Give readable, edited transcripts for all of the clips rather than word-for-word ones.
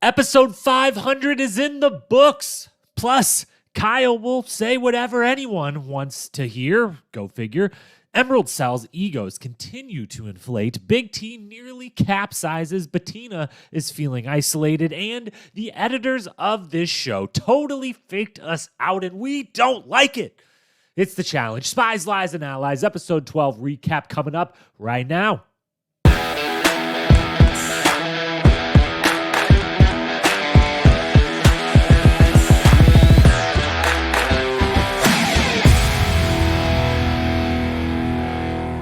Episode 500 is in the books. Plus, Kyle will say whatever anyone wants to hear. Go figure. Emerald Cell's egos continue to inflate. Big T nearly capsizes. Bettina is feeling isolated. And the editors of this show totally faked us out, and we don't like it. It's The Challenge. Spies, Lies, and Allies. Episode 12 recap coming up right now.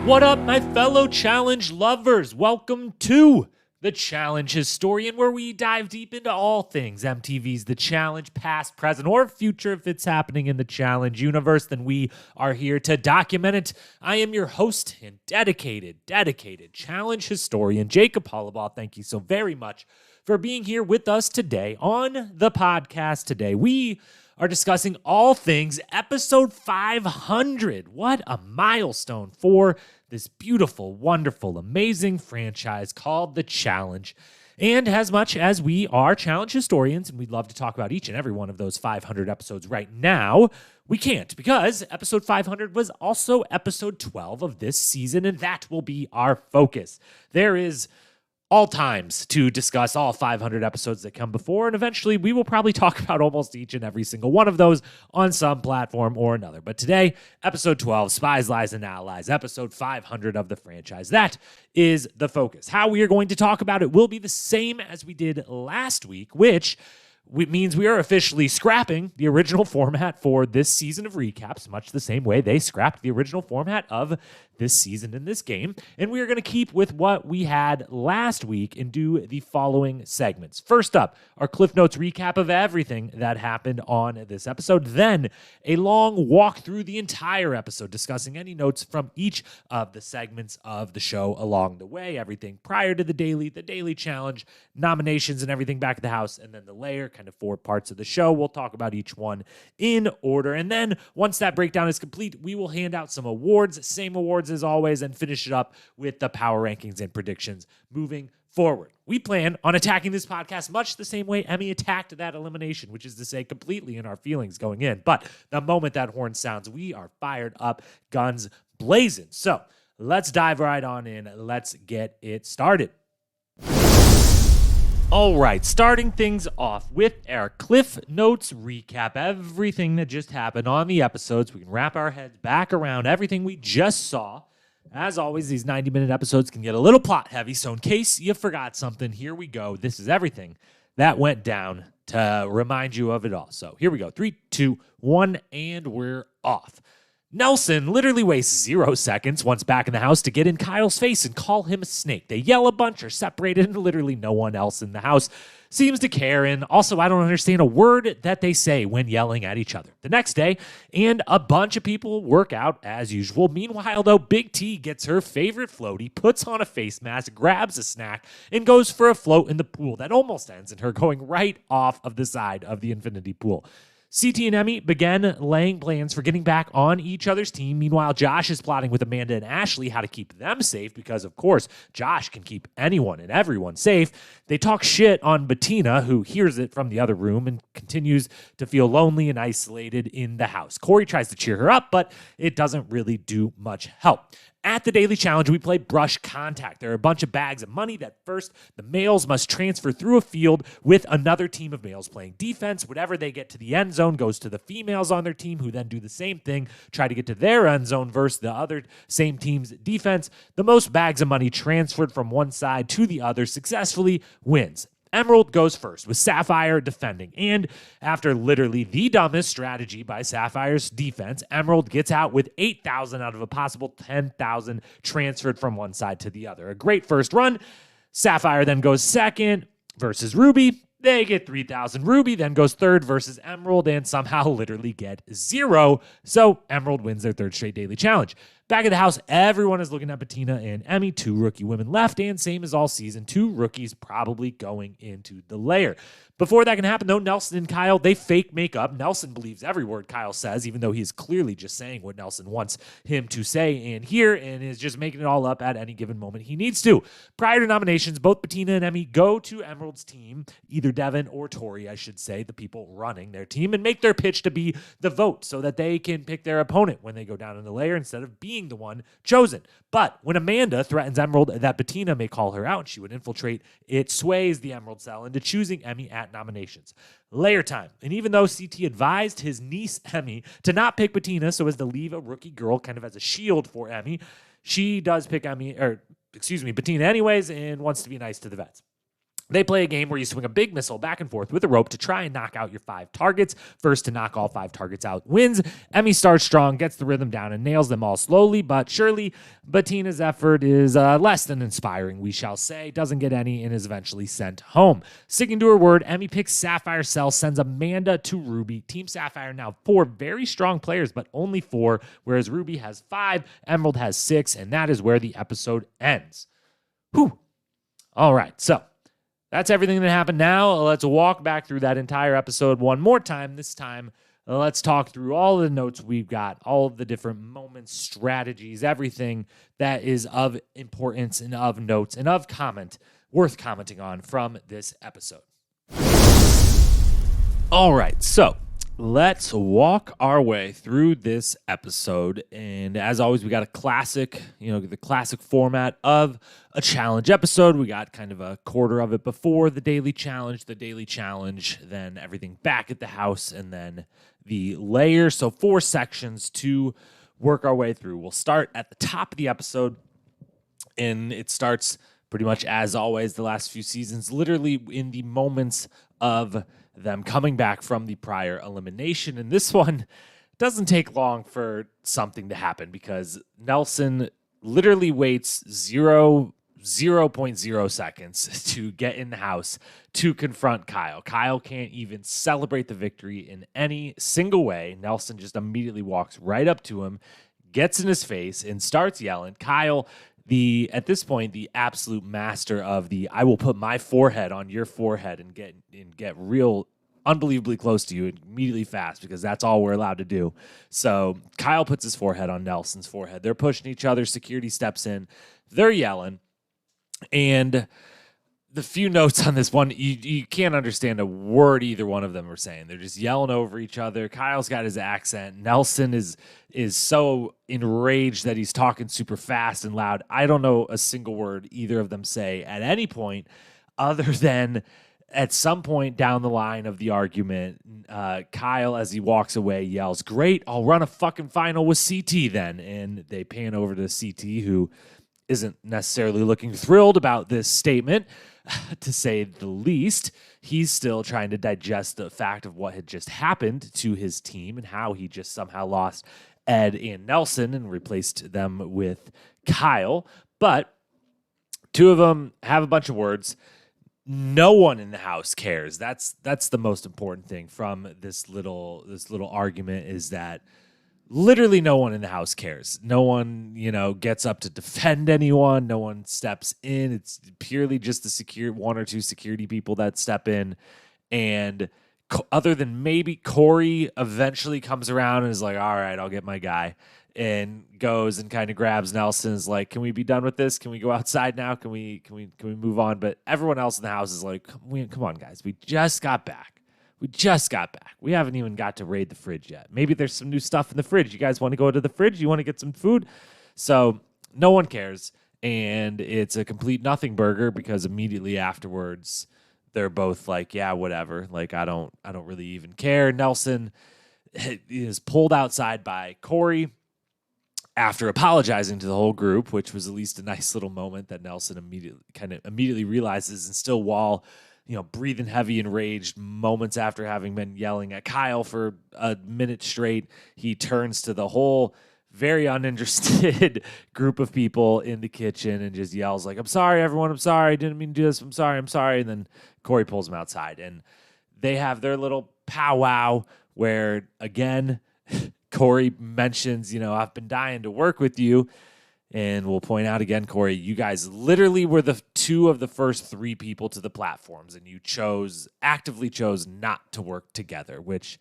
What up, my fellow Challenge lovers? Welcome to The Challenge Historian, where we dive deep into all things MTV's The Challenge, past, present, or future. If it's happening in the Challenge universe, then we are here to document it. I am your host and dedicated Challenge Historian, Jacob Hollabaugh. Thank you so very much for being here with us today on the podcast. Today, we are discussing all things episode 500. What a milestone for this beautiful, wonderful, amazing franchise called The Challenge. And as much as we are Challenge historians, and we'd love to talk about each and every one of those 500 episodes right now, we can't, because episode 500 was also episode 12 of this season, and that will be our focus. There is all times to discuss all 500 episodes that come before, and eventually we will probably talk about almost each and every single one of those on some platform or another. But today, episode 12, Spies, Lies, and Allies, episode 500 of the franchise. That is the focus. How we are going to talk about it will be the same as we did last week, which means we are officially scrapping the original format for this season of recaps, much the same way they scrapped the original format of this season in this game. And we are going to keep with what we had last week and do the following segments. First up, our Cliff Notes recap of everything that happened on this episode. Then a long walk through the entire episode, discussing any notes from each of the segments of the show along the way. Everything prior to the daily challenge, nominations and everything back at the house, and then the layer, kind of 4 parts of the show. We'll talk about each one in order. And then once that breakdown is complete, we will hand out some awards, same awards as always, and finish it up with the power rankings and predictions moving forward. We plan on attacking this podcast much the same way Emy attacked that elimination, which is to say completely in our feelings going in. But the moment that horn sounds, we are fired up, guns blazing. So let's dive right on in. Let's get it started. All right, starting things off with our Cliff Notes recap, everything that just happened on the episodes. We can wrap our heads back around everything we just saw. As always, these 90-minute episodes can get a little plot heavy, so in case you forgot something, here we go. This is everything that went down to remind you of it all. So here we go. 3, 2, 1, and we're off. Nelson literally wastes 0 seconds once back in the house to get in Kyle's face and call him a snake. They yell a bunch, are separated, and literally no one else in the house seems to care. And also, I don't understand a word that they say when yelling at each other. The next day, and a bunch of people work out as usual. Meanwhile, though, Big T gets her favorite floatie, puts on a face mask, grabs a snack, and goes for a float in the pool that almost ends in her going right off of the side of the infinity pool. CT and Emy began laying plans for getting back on each other's team. Meanwhile, Josh is plotting with Amanda and Ashley how to keep them safe because, of course, Josh can keep anyone and everyone safe. They talk shit on Bettina, who hears it from the other room and continues to feel lonely and isolated in the house. Corey tries to cheer her up, but it doesn't really do much help. At the Daily Challenge, we play Brush Contact. There are a bunch of bags of money that first the males must transfer through a field with another team of males playing defense. Whatever they get to the end zone goes to the females on their team, who then do the same thing, try to get to their end zone versus the other same team's defense. The most bags of money transferred from one side to the other successfully wins. Emerald goes first, with Sapphire defending. And after literally the dumbest strategy by Sapphire's defense, Emerald gets out with 8,000 out of a possible 10,000 transferred from one side to the other. A great first run. Sapphire then goes second versus Ruby. They get 3,000. Ruby then goes third versus Emerald and somehow literally get 0. So Emerald wins their third straight daily challenge. Back at the house, everyone is looking at Bettina and Emy, 2 rookie women left, and same as all season, 2 rookies probably going into the lair. Before that can happen, though, Nelson and Kyle, they fake makeup. Nelson believes every word Kyle says, even though he is clearly just saying what Nelson wants him to say and hear, and is just making it all up at any given moment he needs to. Prior to nominations, both Bettina and Emy go to Emerald's team, either Devin or Tori, I should say, the people running their team, and make their pitch to be the vote so that they can pick their opponent when they go down in the lair instead of being the one chosen. But when Amanda threatens Emerald that Bettina may call her out and she would infiltrate, it sways the Emerald cell into choosing Emy at nominations. Layer time. And even though CT advised his niece Emy to not pick Bettina so as to leave a rookie girl kind of as a shield for Emy, she does pick Bettina anyways and wants to be nice to the vets. They play a game where you swing a big missile back and forth with a rope to try and knock out your 5 targets. First to knock all 5 targets out wins. Emy starts strong, gets the rhythm down, and nails them all slowly but surely. Bettina's effort is less than inspiring, we shall say. Doesn't get any and is eventually sent home. Sticking to her word, Emy picks Sapphire Cell, sends Amanda to Ruby. Team Sapphire now 4 very strong players, but only 4, whereas Ruby has 5, Emerald has 6, and that is where the episode ends. Whew. All right, so that's everything that happened. Now, let's walk back through that entire episode one more time. This time, let's talk through all the notes we've got, all of the different moments, strategies, everything that is of importance and of notes and of comment, worth commenting on from this episode. All right, so let's walk our way through this episode. And as always, we got a classic, the classic format of a challenge episode. We got kind of a quarter of it before the daily challenge, then everything back at the house, and then the layer. So 4 sections to work our way through. We'll start at the top of the episode, and it starts pretty much as always the last few seasons, literally in the moments of them coming back from the prior elimination. And this one doesn't take long for something to happen because Nelson literally waits 0.0 seconds to get in the house to confront Kyle. Kyle can't even celebrate the victory in any single way. Nelson just immediately walks right up to him, gets in his face, and starts yelling. Kyle, at this point, the absolute master of the I will put my forehead on your forehead and get real unbelievably close to you immediately fast because that's all we're allowed to do. So Kyle puts his forehead on Nelson's forehead. They're pushing each other. Security steps in. They're yelling. And the few notes on this one, you can't understand a word either one of them are saying. They're just yelling over each other. Kyle's got his accent. Nelson is so enraged that he's talking super fast and loud. I don't know a single word either of them say at any point other than at some point down the line of the argument, Kyle, as he walks away, yells, "Great, I'll run a fucking final with CT then." And they pan over to CT, who isn't necessarily looking thrilled about this statement, to say the least. He's still trying to digest the fact of what had just happened to his team and how he just somehow lost Ed and Nelson and replaced them with Kyle. But 2 of them have a bunch of words. No one in the house cares. That's the most important thing from this little argument, is that literally no one in the house cares. No one, gets up to defend anyone. No one steps in. It's purely just the 1 or 2 security people that step in. And other than maybe Corey eventually comes around and is like, "All right, I'll get my guy," and goes and kind of grabs Nelson, is like, "Can we be done with this? Can we go outside now? Can we move on?" But everyone else in the house is like, come on, guys. We just got back. We haven't even got to raid the fridge yet. Maybe there's some new stuff in the fridge. You guys want to go to the fridge? You want to get some food? So no one cares. And it's a complete nothing burger because immediately afterwards, they're both like, "Yeah, whatever. Like, I don't really even care." Nelson is pulled outside by Corey after apologizing to the whole group, which was at least a nice little moment that Nelson immediately realizes. And still, while breathing heavy and raged moments after having been yelling at Kyle for a minute straight, he turns to the whole very uninterested group of people in the kitchen and just yells like, "I'm sorry, everyone. I'm sorry. I didn't mean to do this. I'm sorry. And then Corey pulls him outside, and they have their little powwow where, again, Corey mentions, I've been dying to work with you. And we'll point out again, Corey, you guys literally were the two of the first three people to the platforms, and you actively chose not to work together, which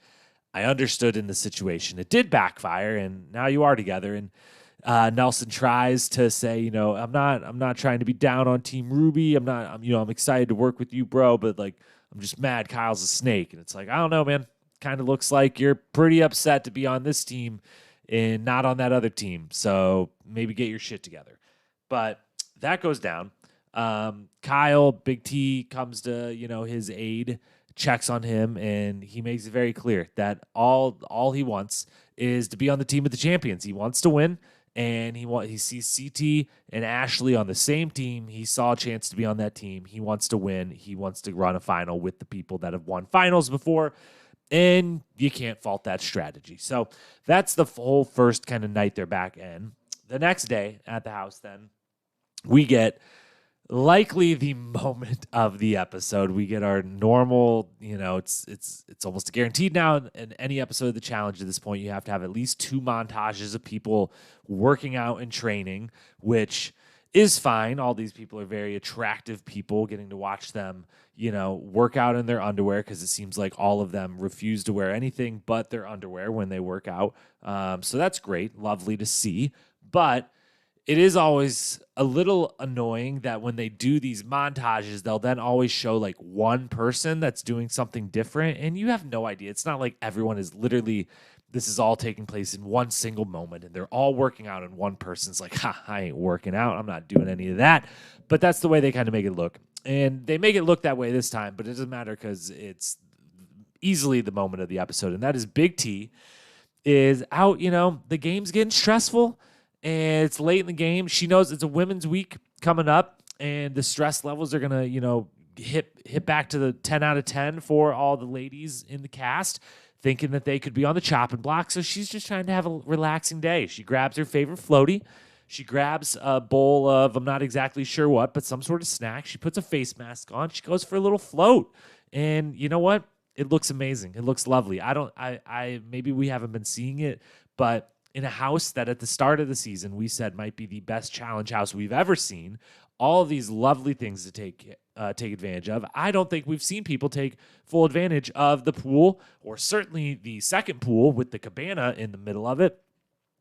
I understood in the situation. It did backfire, and now you are together. And Nelson tries to say, I'm not trying to be down on Team Ruby. I'm excited to work with you, bro, but like, I'm just mad Kyle's a snake. And it's like, I don't know, man. Kind of looks like you're pretty upset to be on this team and not on that other team. So maybe get your shit together. But that goes down. Kyle, Big T, comes to, his aid, checks on him, and he makes it very clear that all he wants is to be on the team of the champions. He wants to win, and he sees CT and Ashley on the same team. He saw a chance to be on that team. He wants to win. He wants to run a final with the people that have won finals before. And you can't fault that strategy. So that's the whole first kind of night they're back in. The next day at the house, then, we get likely the moment of the episode. We get our normal, it's almost guaranteed now in any episode of the challenge at this point, you have to have at least 2 montages of people working out and training, which is fine. All these people are very attractive people, getting to watch them, work out in their underwear, because it seems like all of them refuse to wear anything but their underwear when they work out. So that's great. Lovely to see. But it is always a little annoying that when they do these montages, they'll then always show like one person that's doing something different, and you have no idea. It's not like everyone is literally, this is all taking place in one single moment, and they're all working out, and one person's like, I ain't working out. I'm not doing any of that. But that's the way they kind of make it look. And they make it look that way this time, but it doesn't matter because it's easily the moment of the episode, and that is Big T is out. The game's getting stressful, and it's late in the game. She knows it's a women's week coming up, and the stress levels are going to, hit back to the 10 out of 10 for all the ladies in the cast, thinking that they could be on the chopping block. So she's just trying to have a relaxing day. She grabs her favorite floatie. She grabs a bowl of, I'm not exactly sure what, but some sort of snack. She puts a face mask on. She goes for a little float. And you know what? It looks amazing. It looks lovely. Maybe we haven't been seeing it, but in a house that at the start of the season we said might be the best challenge house we've ever seen, all of these lovely things to take advantage of. I don't think we've seen people take full advantage of the pool, or certainly the second pool with the cabana in the middle of it,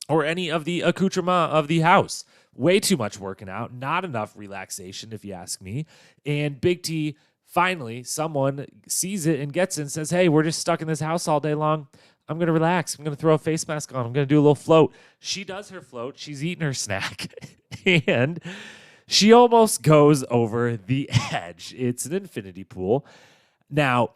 or any of the accoutrement of the house. Way too much working out, not enough relaxation, if you ask me. And Big T, finally, someone sees it and gets it and says, hey, we're just stuck in this house all day long. I'm going to relax. I'm going to throw a face mask on. I'm going to do a little float. She does her float. She's eating her snack. And she almost goes over the edge. It's an infinity pool. Now,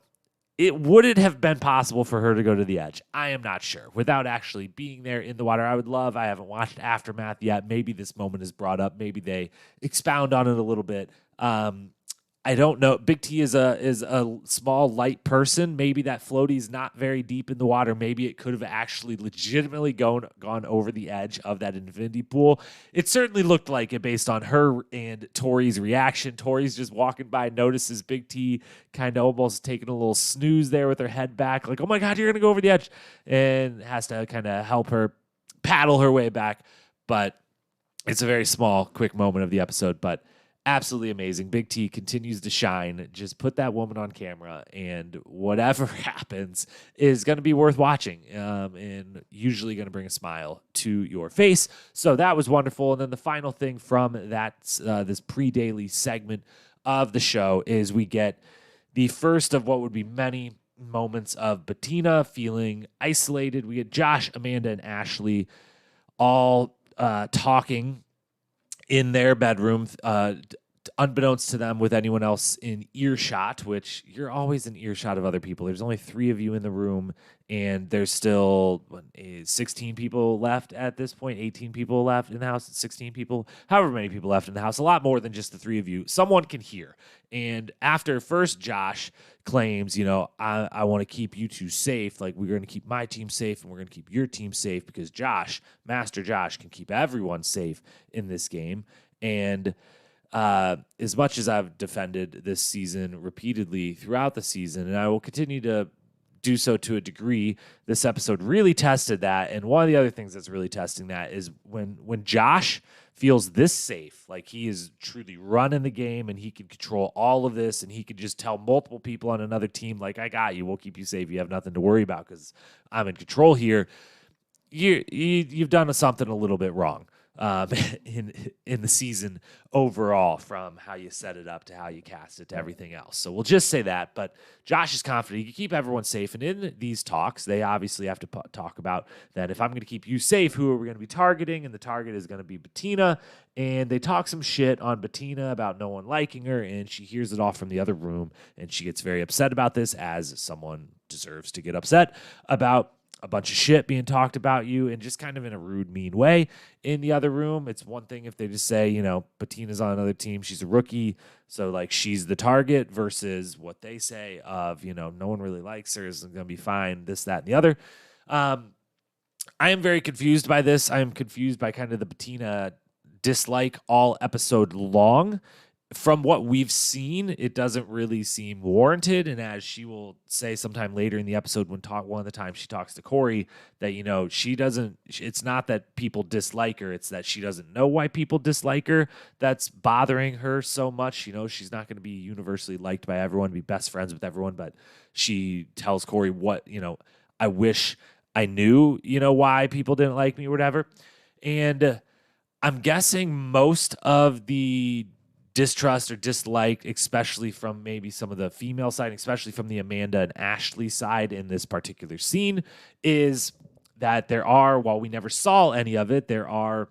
would it have been possible for her to go to the edge? I am not sure. Without actually being there in the water, I haven't watched Aftermath yet. Maybe this moment is brought up. Maybe they expound on it a little bit. I don't know. Big T is a small, light person. Maybe that floatie is not very deep in the water. Maybe it could have actually legitimately gone over the edge of that infinity pool. It certainly looked like it based on her and Tori's reaction. Tori's just walking by, notices Big T kind of almost taking a little snooze there with her head back, like, oh my God, you're going to go over the edge, and has to kind of help her paddle her way back. But it's a very small, quick moment of the episode, but absolutely amazing. Big T continues to shine. Just put that woman on camera, and whatever happens is going to be worth watching, and usually going to bring a smile to your face. So that was wonderful. And then the final thing from that this pre-daily segment of the show is we get the first of what would be many moments of Bettina feeling isolated. We get Josh, Amanda, and Ashley all talking in their bedroom, unbeknownst to them, with anyone else in earshot, which you're always in earshot of other people. There's only 3 of you in the room, and there's still 16 people left at this point, 18 people left in the house, 16 people, however many people left in the house, a lot more than just the 3 of you. Someone can hear. And after first Josh claims, I want to keep you two safe, like we're going to keep my team safe and we're going to keep your team safe because Master Josh can keep everyone safe in this game. And as much as I've defended this season repeatedly throughout the season, and I will continue to do so to a degree. This episode really tested that. And one of the other things that's really testing that is when Josh feels this safe, like he is truly running the game and he can control all of this and he could just tell multiple people on another team, like, I got you, we'll keep you safe, you have nothing to worry about because I'm in control here. You've done something a little bit wrong in the season overall, from how you set it up to how you cast it to everything else. So we'll just say that. But Josh is confident he can keep everyone safe. And in these talks, they obviously have to talk about that. If I'm going to keep you safe, who are we going to be targeting? And the target is going to be Bettina. And they talk some shit on Bettina about no one liking her. And she hears it all from the other room. And she gets very upset about this, as someone deserves to get upset about a bunch of shit being talked about you, and just kind of in a rude, mean way in the other room. It's one thing if they just say, Bettina's on another team, she's a rookie, so like she's the target, versus what they say of, no one really likes her, is going to be fine, this, that, and the other. I am very confused by this. I am confused by kind of the Bettina dislike all episode long. From what we've seen, it doesn't really seem warranted. And as she will say sometime later in the episode, one of the times she talks to Corey, that, she doesn't, it's not that people dislike her. It's that she doesn't know why people dislike her. That's bothering her so much. She's not going to be universally liked by everyone, be best friends with everyone. But she tells Corey I wish I knew, why people didn't like me or whatever. And I'm guessing most of the distrust or dislike, especially from maybe some of the female side, especially from the Amanda and Ashley side in this particular scene, is that there are, while we never saw any of it, there are,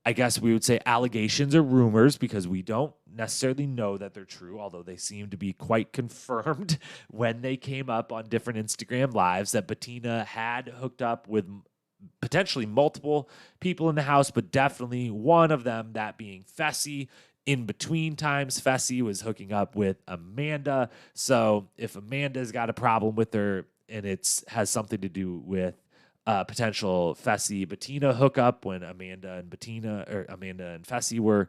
I guess we would say, allegations or rumors, because we don't necessarily know that they're true, although they seem to be quite confirmed when they came up on different Instagram lives, that Bettina had hooked up with potentially multiple people in the house, but definitely one of them, that being Fessy. In between times, Fessy was hooking up with Amanda. So if Amanda's got a problem with her and it has something to do with potential Fessy-Bettina hookup, when Amanda and Fessy were,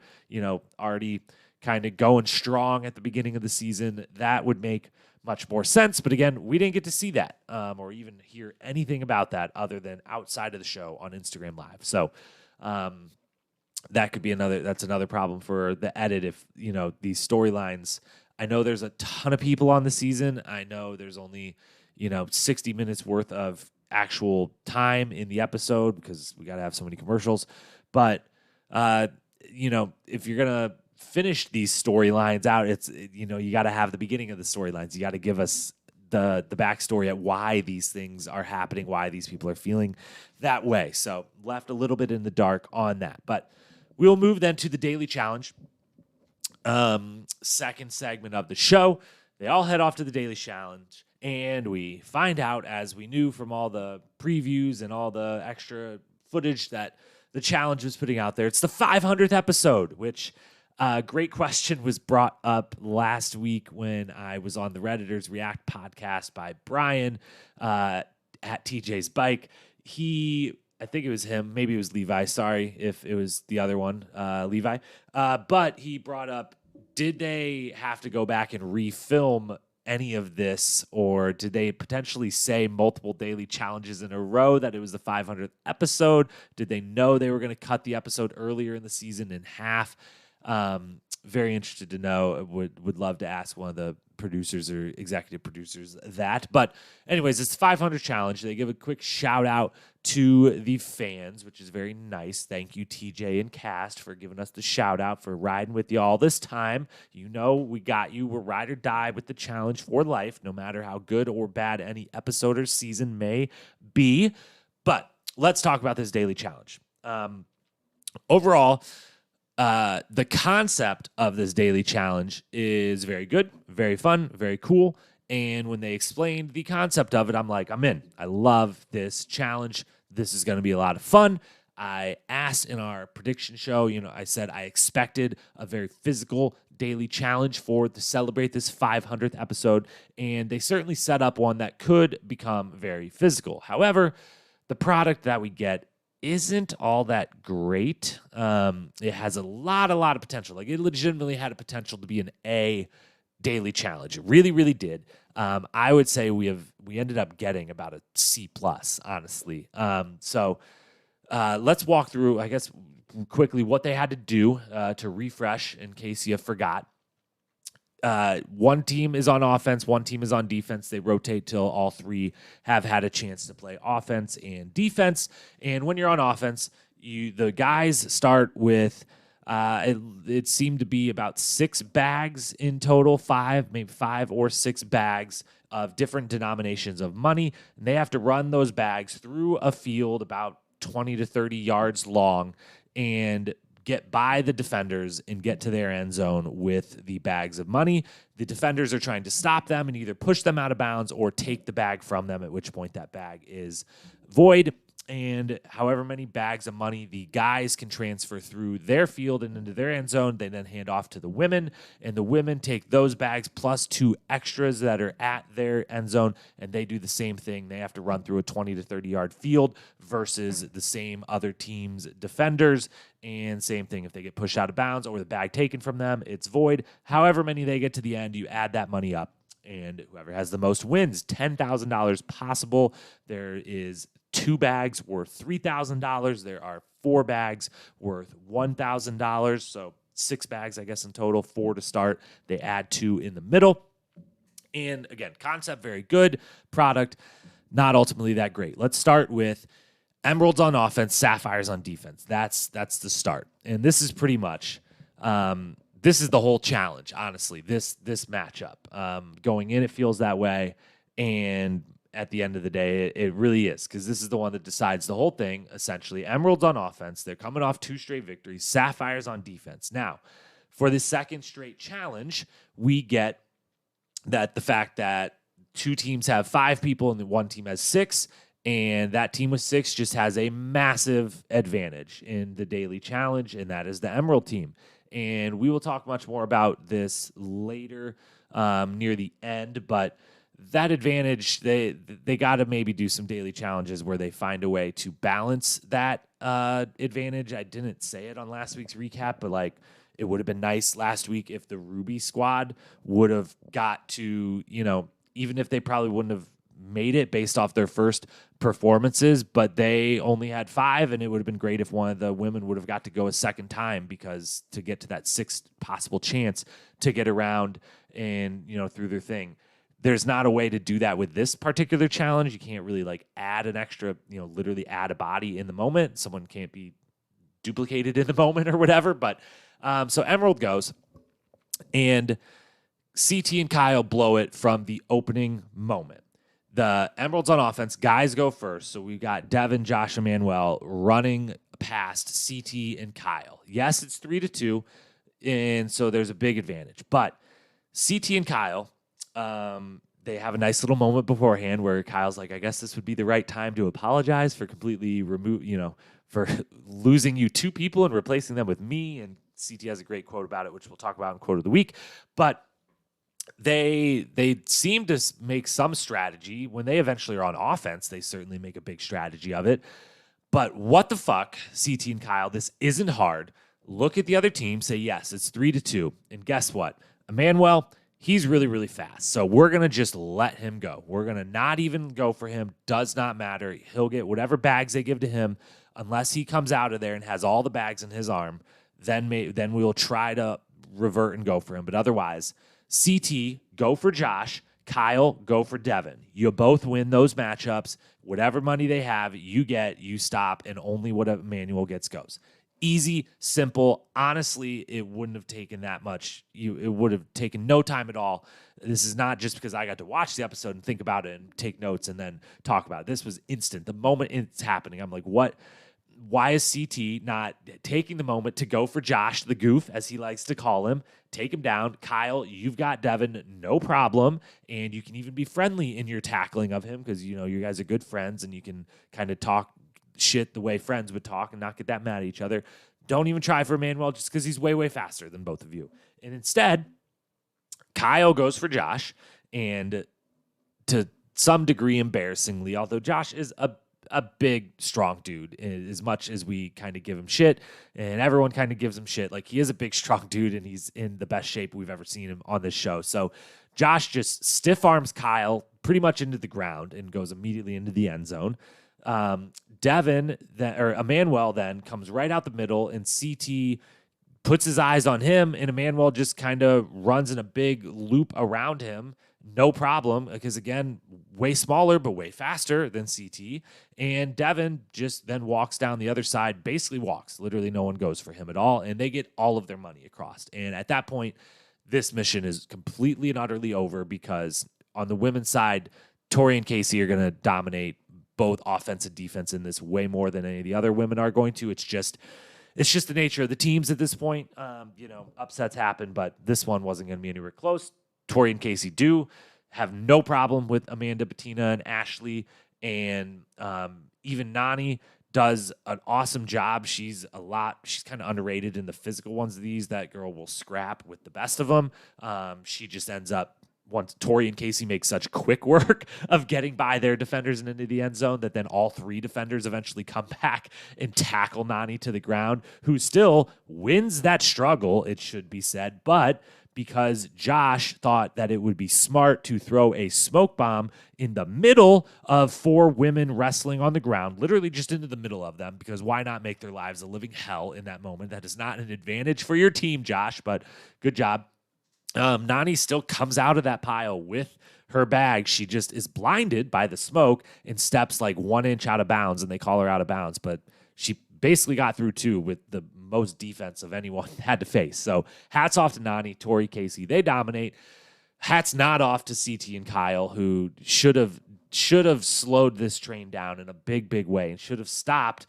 already kind of going strong at the beginning of the season, that would make much more sense. But again, we didn't get to see that or even hear anything about that other than outside of the show on Instagram Live. So, that could be that's another problem for the edit. If, these storylines, I know there's a ton of people on the season. I know there's only, 60 minutes worth of actual time in the episode because we got to have so many commercials. But, if you're going to finish these storylines out, it's, you got to have the beginning of the storylines. You got to give us the backstory at why these things are happening, why these people are feeling that way. So left a little bit in the dark on that. But we will move then to the Daily Challenge, second segment of the show. They all head off to the Daily Challenge, and we find out, as we knew from all the previews and all the extra footage that the challenge was putting out there, it's the 500th episode, which great question was brought up last week when I was on the Redditors React podcast by Brian at TJ's Bike. I think it was him. Maybe it was Levi. Sorry if it was the other one, Levi. But he brought up, did they have to go back and refilm any of this, or did they potentially say multiple daily challenges in a row that it was the 500th episode? Did they know they were going to cut the episode earlier in the season in half? Very interested to know. Would love to ask one of the producers or executive producers that. But anyways, it's the 500 challenge. They give a quick shout out to the fans, which is very nice. Thank you, TJ and cast, for giving us the shout out, for riding with you all this time. We got you. We're ride or die with the challenge for life, no matter how good or bad any episode or season may be. But let's talk about this daily challenge. Overall, the concept of this daily challenge is very good, very fun, very cool. And when they explained the concept of it, I'm like, I'm in. I love this challenge. This is going to be a lot of fun. I asked in our prediction show, I said I expected a very physical daily challenge to celebrate this 500th episode. And they certainly set up one that could become very physical. However, the product that we get isn't all that great. It has a lot of potential. Like, it legitimately had a potential to be an A daily challenge. It really, really did. I would say we ended up getting about a C+, honestly. So let's walk through, I guess, quickly what they had to do to refresh in case you forgot. One team is on offense, one team is on defense. They rotate till all three have had a chance to play offense and defense. And when you're on offense, the guys start with it seemed to be about 6 bags in total, maybe 5 or 6 bags of different denominations of money. And they have to run those bags through a field about 20 to 30 yards long and get by the defenders and get to their end zone with the bags of money. The defenders are trying to stop them and either push them out of bounds or take the bag from them, at which point that bag is void. And however many bags of money the guys can transfer through their field and into their end zone, they then hand off to the women, and the women take those bags plus 2 extras that are at their end zone, and they do the same thing. They have to run through a 20 to 30-yard field versus the same other team's defenders, and same thing. If they get pushed out of bounds or the bag taken from them, it's void. However many they get to the end, you add that money up, and whoever has the most wins. $10,000 possible. There is 2 bags worth $3,000. There are 4 bags worth $1,000. So 6 bags, I guess, in total, 4 to start. They add 2 in the middle. And again, concept very good. Product, not ultimately that great. Let's start with emeralds on offense, sapphires on defense. That's the start. And this is pretty much this is the whole challenge, honestly, this matchup. Going in, it feels that way. And at the end of the day, it really is, because this is the one that decides the whole thing, essentially. Emeralds on offense. They're coming off 2 straight victories. Sapphires on defense. Now, for the second straight challenge, we get that the fact that 2 teams have 5 people and the one team has 6, and that team with 6 just has a massive advantage in the daily challenge, and that is the Emerald team. And we will talk much more about this later near the end, but that advantage, they got to maybe do some daily challenges where they find a way to balance that advantage. I didn't say it on last week's recap, but like it would have been nice last week if the Ruby squad would have got to, even if they probably wouldn't have made it based off their first performances, but they only had 5, and it would have been great if one of the women would have got to go a second time, because to get to that 6th possible chance to get around and, through their thing. There's not a way to do that with this particular challenge. You can't really add an extra, literally add a body in the moment. Someone can't be duplicated in the moment or whatever. But so Emerald goes, and CT and Kyle blow it from the opening moment. The Emeralds on offense, guys go first. So we've got Devin, Josh, and Manuel running past CT and Kyle. Yes, it's 3-2, and so there's a big advantage. But CT and Kyle, they have a nice little moment beforehand where Kyle's like, I guess this would be the right time to apologize for completely for losing you 2 people and replacing them with me. And CT has a great quote about it, which we'll talk about in quote of the week. But they seem to make some strategy. When they eventually are on offense, they certainly make a big strategy of it. But what the fuck, CT and Kyle, this isn't hard. Look at the other team, say, yes, it's 3-2. And guess what? Emmanuel, he's really, really fast. So we're going to just let him go. We're going to not even go for him. Does not matter. He'll get whatever bags they give to him. Unless he comes out of there and has all the bags in his arm, then we'll try to revert and go for him. But otherwise, CT, go for Josh. Kyle, go for Devin. You both win those matchups. Whatever money they have, you get, you stop, and only what Emmanuel gets goes. Easy, simple. Honestly, it wouldn't have taken that much. It would have taken no time at all. This is not just because I got to watch the episode and think about it and take notes and then talk about it. This was instant. The moment it's happening, I'm like, what? Why is CT not taking the moment to go for Josh, the goof, as he likes to call him, take him down? Kyle, you've got Devin, no problem. And you can even be friendly in your tackling of him because, you guys are good friends and you can kind of talk shit the way friends would talk and not get that mad at each other. Don't even try for Emmanuel just because he's way, way faster than both of you. And instead, Kyle goes for Josh, and to some degree embarrassingly, although Josh is a big, strong dude, as much as we kind of give him shit, and everyone kind of gives him shit. Like, he is a big, strong dude, and he's in the best shape we've ever seen him on this show. So Josh just stiff arms Kyle pretty much into the ground and goes immediately into the end zone. Emmanuel then comes right out the middle, and CT puts his eyes on him, and Emmanuel just kind of runs in a big loop around him. No problem, because again, way smaller, but way faster than CT. And Devin just then walks down the other side, basically walks. Literally no one goes for him at all, and they get all of their money across. And at that point, this mission is completely and utterly over, because on the women's side, Tori and Casey are going to dominate both offense and defense in this way more than any of the other women are going to. It's just the nature of the teams at this point. Upsets happen, but this one wasn't going to be anywhere close. Tori and Casey do have no problem with Amanda, Bettina, and Ashley, and even Nani does an awesome job. She's kind of underrated in the physical ones of these. That girl will scrap with the best of them. She just ends up, once Tori and Casey make such quick work of getting by their defenders and into the end zone, that then all three defenders eventually come back and tackle Nani to the ground, who still wins that struggle, it should be said. But because Josh thought that it would be smart to throw a smoke bomb in the middle of four women wrestling on the ground, literally just into the middle of them, because why not make their lives a living hell in that moment? That is not an advantage for your team, Josh, but good job. Nani still comes out of that pile with her bag. She just is blinded by the smoke and steps like 1 inch out of bounds, and they call her out of bounds. But she basically got through too with the most defense of anyone had to face. So hats off to Nani, Tori, Casey. They dominate. Hats not off to CT and Kyle, who should have slowed this train down in a big, big way and should have stopped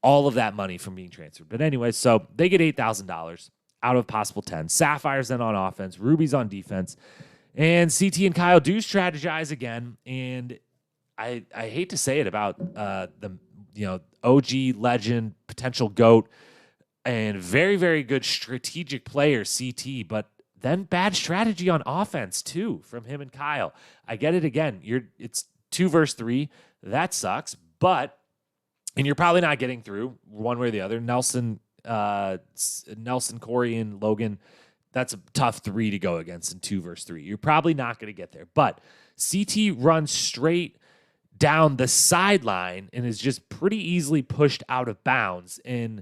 all of that money from being transferred. But anyway, so they get $8,000 out of possible 10. Sapphire's then on offense. Ruby's on defense. And CT and Kyle do strategize again. And I hate to say it about the OG legend, potential GOAT, and very, very good strategic player, CT, but then bad strategy on offense too from him and Kyle. I get it again. It's 2 versus 3. That sucks, and you're probably not getting through one way or the other. Nelson, Corey, and Logan, that's a tough 3 to go against in 2 versus 3. You're probably not going to get there, but CT runs straight down the sideline and is just pretty easily pushed out of bounds. And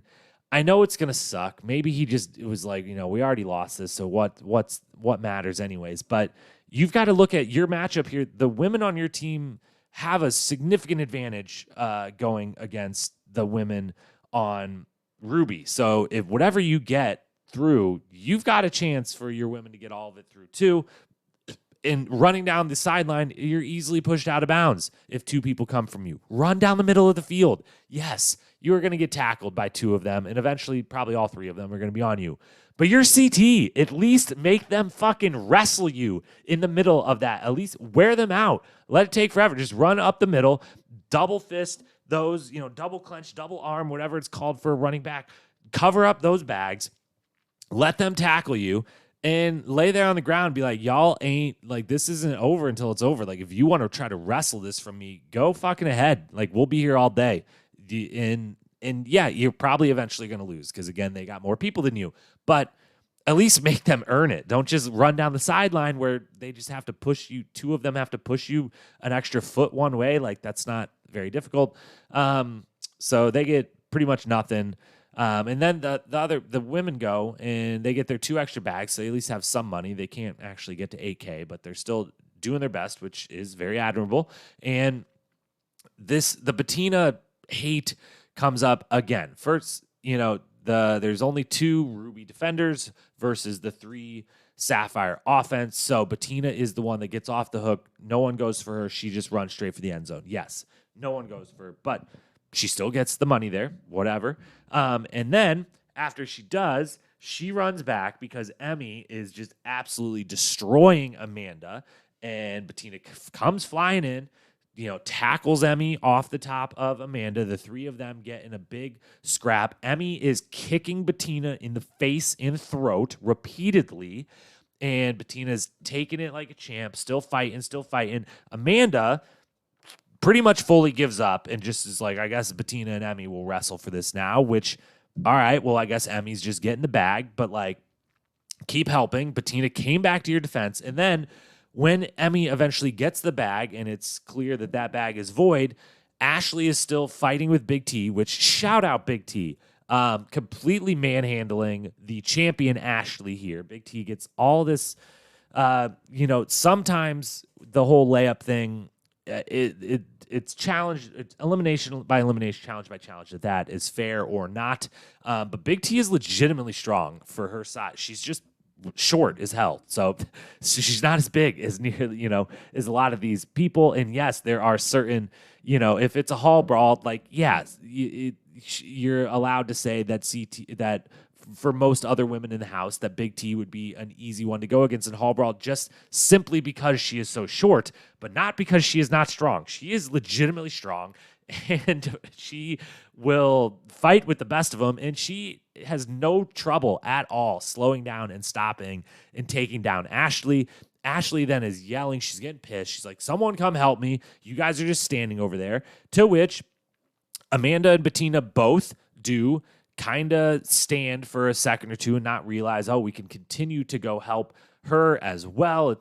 I know it's going to suck. Maybe it was like, we already lost this, so what matters anyways? But you've got to look at your matchup here. The women on your team have a significant advantage going against the women on Ruby. So if whatever you get through, you've got a chance for your women to get all of it through too. And running down the sideline, you're easily pushed out of bounds if 2 people come from you. Run down the middle of the field. Yes, you are going to get tackled by 2 of them, and eventually probably all 3 of them are going to be on you. But you're CT. At least make them fucking wrestle you in the middle of that. At least wear them out. Let it take forever. Just run up the middle, double fist those, double clench, double arm, whatever it's called for a running back. Cover up those bags. Let them tackle you. And lay there on the ground and be like, y'all ain't, like, this isn't over until it's over. Like, if you want to try to wrestle this from me, go fucking ahead. Like, we'll be here all day. And yeah, you're probably eventually going to lose because, again, they got more people than you. But at least make them earn it. Don't just run down the sideline where they just have to push you. 2 of them have to push you an extra foot one way. Like, that's not very difficult. So they get pretty much nothing. And then the women go and they get their 2 extra bags. So they at least have some money. They can't actually get to 8K, but they're still doing their best, which is very admirable. And the Bettina hate comes up again. First, there's only 2 Ruby defenders versus the 3 Sapphire offense. So Bettina is the one that gets off the hook. No one goes for her. She just runs straight for the end zone. Yes, no one goes for her, but she still gets the money there, whatever. And then after she does, she runs back because Emy is just absolutely destroying Amanda. And Bettina comes flying in, tackles Emy off the top of Amanda. The 3 of them get in a big scrap. Emy is kicking Bettina in the face and throat repeatedly. And Bettina's taking it like a champ, still fighting. Amanda pretty much fully gives up and just is like, I guess Bettina and Emy will wrestle for this now, which, all right, well, I guess Emmy's just getting the bag, but like, keep helping. Bettina came back to your defense. And then when Emy eventually gets the bag and it's clear that that bag is void, Ashley is still fighting with Big T, which shout out Big T. Completely manhandling the champion Ashley here. Big T gets all this, sometimes the whole layup thing, it's challenge, it's elimination by elimination, challenge by challenge, that is fair or not. But Big T is legitimately strong for her size. She's just short as hell. So she's not as big as as a lot of these people. And yes, there are certain, if it's a hall brawl, like, yes, you're allowed to say that that for most other women in the house, that Big T would be an easy one to go against in hall brawl, just simply because she is so short, but not because she is not strong. She is legitimately strong, and she will fight with the best of them, and she has no trouble at all slowing down and stopping and taking down Ashley. Ashley then is yelling. She's getting pissed. She's like, someone come help me. You guys are just standing over there. To which Amanda and Bettina both do kind of stand for a second or two and not realize, we can continue to go help her as well.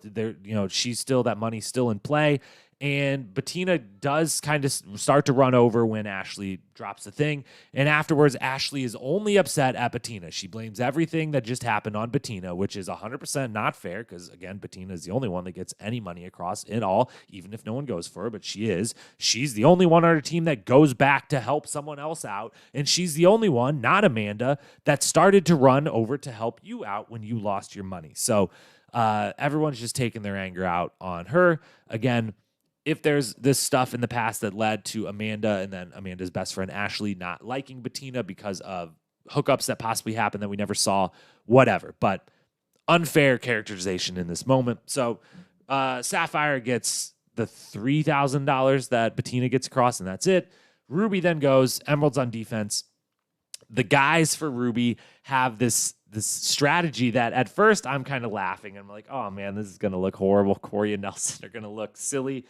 She's still, that money's still in play. And Bettina does kind of start to run over when Ashley drops the thing. And afterwards, Ashley is only upset at Bettina. She blames everything that just happened on Bettina, which is 100% not fair because, again, Bettina is the only one that gets any money across at all, even if no one goes for her, but she is. She's the only one on her team that goes back to help someone else out. And she's the only one, not Amanda, that started to run over to help you out when you lost your money. So everyone's just taking their anger out on her. Again, if there's this stuff in the past that led to Amanda and then Amanda's best friend Ashley not liking Bettina because of hookups that possibly happened that we never saw, whatever. But unfair characterization in this moment. So Sapphire gets the $3,000 that Bettina gets across, and that's it. Ruby then goes, Emerald's on defense. The guys for Ruby have this strategy that at first I'm kind of laughing. I'm like, oh man, this is going to look horrible. Corey and Nelson are going to look silly.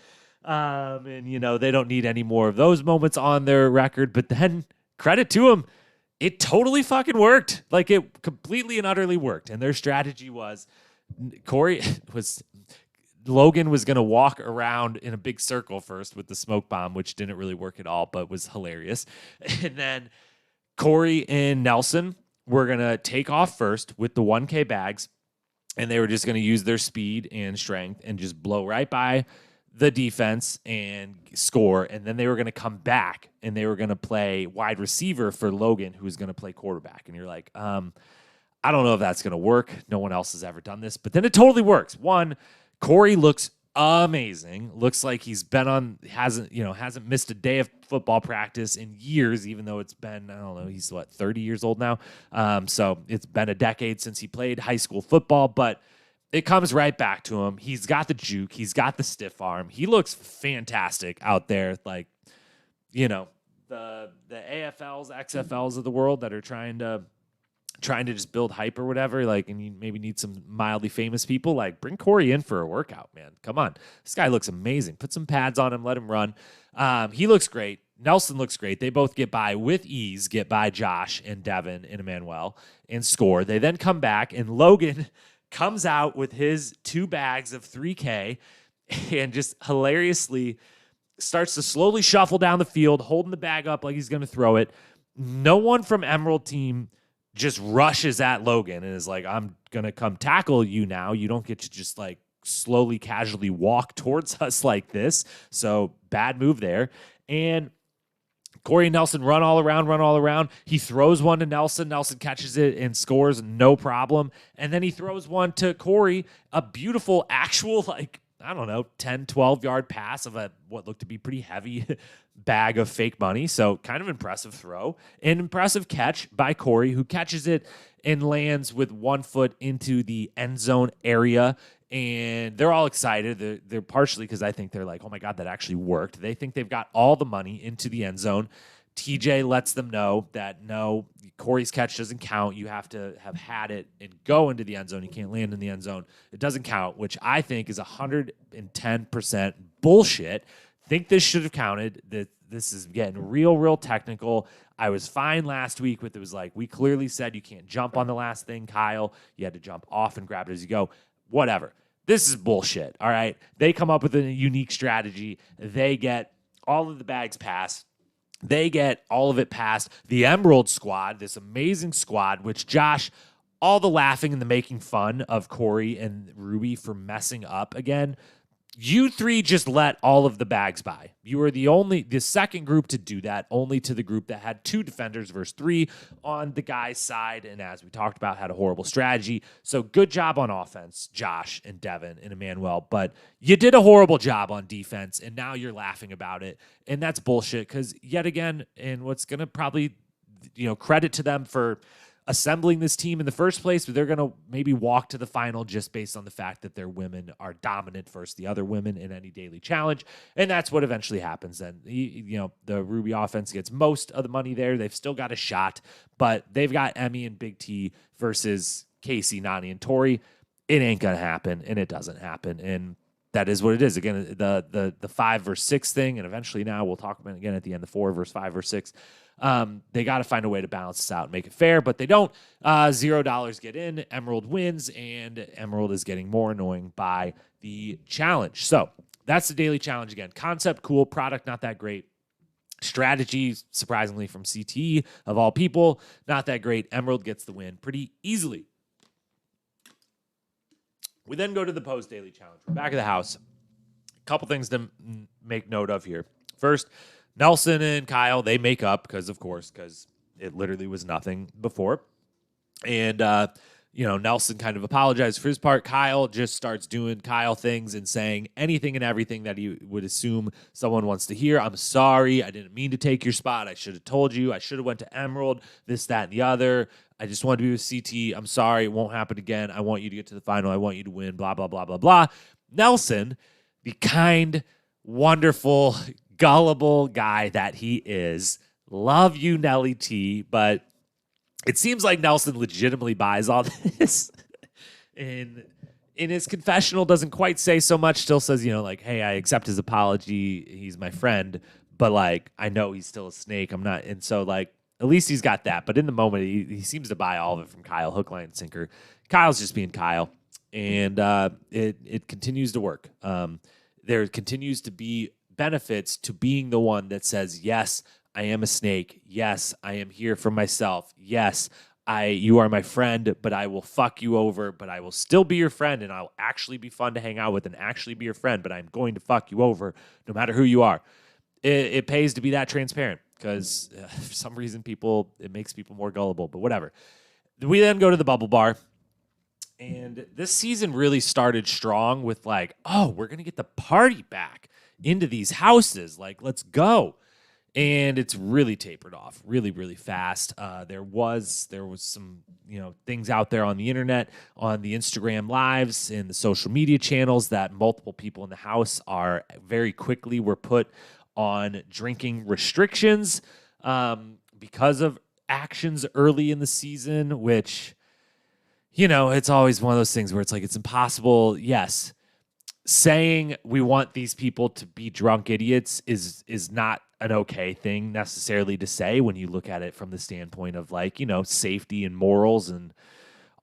And they don't need any more of those moments on their record, but then credit to them. It totally fucking worked. Like, it completely and utterly worked. And their strategy was Logan was going to walk around in a big circle first with the smoke bomb, which didn't really work at all, but was hilarious. And then Corey and Nelson were going to take off first with the 1K bags, and they were just going to use their speed and strength and just blow right by the defense and score. And then they were going to come back and they were going to play wide receiver for Logan, who was going to play quarterback. And you're like, I don't know if that's going to work. No one else has ever done this, but then it totally works. One, Corey looks amazing. Looks like he's been hasn't missed a day of football practice in years, even though it's been, I don't know, he's 30 years old now. So it's been a decade since he played high school football, but it comes right back to him. He's got the juke. He's got the stiff arm. He looks fantastic out there. Like, the AFLs, XFLs of the world that are trying to just build hype or whatever, like, and you maybe need some mildly famous people, like, bring Corey in for a workout, man. Come on. This guy looks amazing. Put some pads on him, let him run. He looks great. Nelson looks great. They both get by with ease, get by Josh and Devin and Emmanuel and score. They then come back, and Logan comes out with his 2 bags of 3K and just hilariously starts to slowly shuffle down the field, holding the bag up like he's going to throw it. No one from Emerald team just rushes at Logan and is like, I'm going to come tackle you now. You don't get to just like slowly, casually walk towards us like this. So bad move there. And Corey and Nelson run all around. He throws one to Nelson. Nelson catches it and scores, no problem. And then he throws one to Corey, a beautiful actual, 10, 12-yard pass of what looked to be pretty heavy bag of fake money. So kind of impressive throw. An impressive catch by Corey, who catches it and lands with 1 foot into the end zone area. And they're all excited. They're partially because I think they're like, oh my God, that actually worked. They think they've got all the money into the end zone. TJ lets them know that no, Corey's catch doesn't count. You have to have had it and go into the end zone. You can't land in the end zone. It doesn't count, which I think is 110% bullshit. think this should have counted. That this is getting real technical. I was fine last week with it was like, we clearly said you can't jump on the last thing, Kyle. You had to jump off and grab it as you go. Whatever. This is bullshit, all right? They come up with a unique strategy. They get all of the bags passed. They get all of it past the Emerald squad, this amazing squad, which Josh, all the laughing and the making fun of Corey and Ruby for messing up again. You three just let all of the bags by. You were the second group to do that, only to the group that had 2 defenders versus 3 on the guy's side. And as we talked about, had a horrible strategy. So good job on offense, Josh and Devin and Emmanuel. But you did a horrible job on defense, and now you're laughing about it. And that's bullshit because yet again, and what's going to probably, credit to them for assembling this team in the first place, but they're going to maybe walk to the final just based on the fact that their women are dominant versus the other women in any daily challenge. And that's what eventually happens. Then, the Ruby offense gets most of the money there. They've still got a shot, but they've got Emy and Big T versus Casey, Nani, and Tori. It ain't going to happen, and it doesn't happen. And that is what it is. Again, the 5 versus 6 thing, and eventually now we'll talk about it again at the end, the 4 versus 5 versus 6. They got to find a way to balance this out and make it fair, but they don't. $0 get in. Emerald wins, and Emerald is getting more annoying by the challenge. So that's the daily challenge again. Concept, cool. Product, not that great. Strategy, surprisingly, from CT, of all people, not that great. Emerald gets the win pretty easily. We then go to the post-daily challenge. We're back at the house. A couple things to make note of here. First, Nelson and Kyle, they make up because it literally was nothing before. And, Nelson kind of apologized for his part. Kyle just starts doing Kyle things and saying anything and everything that he would assume someone wants to hear. I'm sorry. I didn't mean to take your spot. I should have told you. I should have went to Emerald, this, that, and the other. I just wanted to be with CT. I'm sorry. It won't happen again. I want you to get to the final. I want you to win, blah, blah, blah, blah, blah. Nelson, the kind, wonderful, gullible guy that he is. Love you, Nelly T, but it seems like Nelson legitimately buys all this. And in his confessional, doesn't quite say so much, still says, hey, I accept his apology. He's my friend, but I know he's still a snake. I'm not. And so at least he's got that. But in the moment, he seems to buy all of it from Kyle, hook, line, and sinker. Kyle's just being Kyle. And it continues to work. There continues to be benefits to being the one that says, yes, I am a snake. Yes, I am here for myself. Yes, you are my friend, but I will fuck you over, but I will still be your friend, and I'll actually be fun to hang out with and actually be your friend, but I'm going to fuck you over no matter who you are. It pays to be that transparent because for some reason it makes people more gullible, but whatever. We then go to the bubble bar. And this season really started strong with we're going to get the party back into these houses. Let's go. And it's really tapered off really, really fast. There was some, things out there on the internet, on the Instagram lives and the social media channels that multiple people in the house were put on drinking restrictions because of actions early in the season, which, it's always one of those things where it's impossible. Yes. Saying we want these people to be drunk idiots is not an okay thing necessarily to say when you look at it from the standpoint of safety and morals and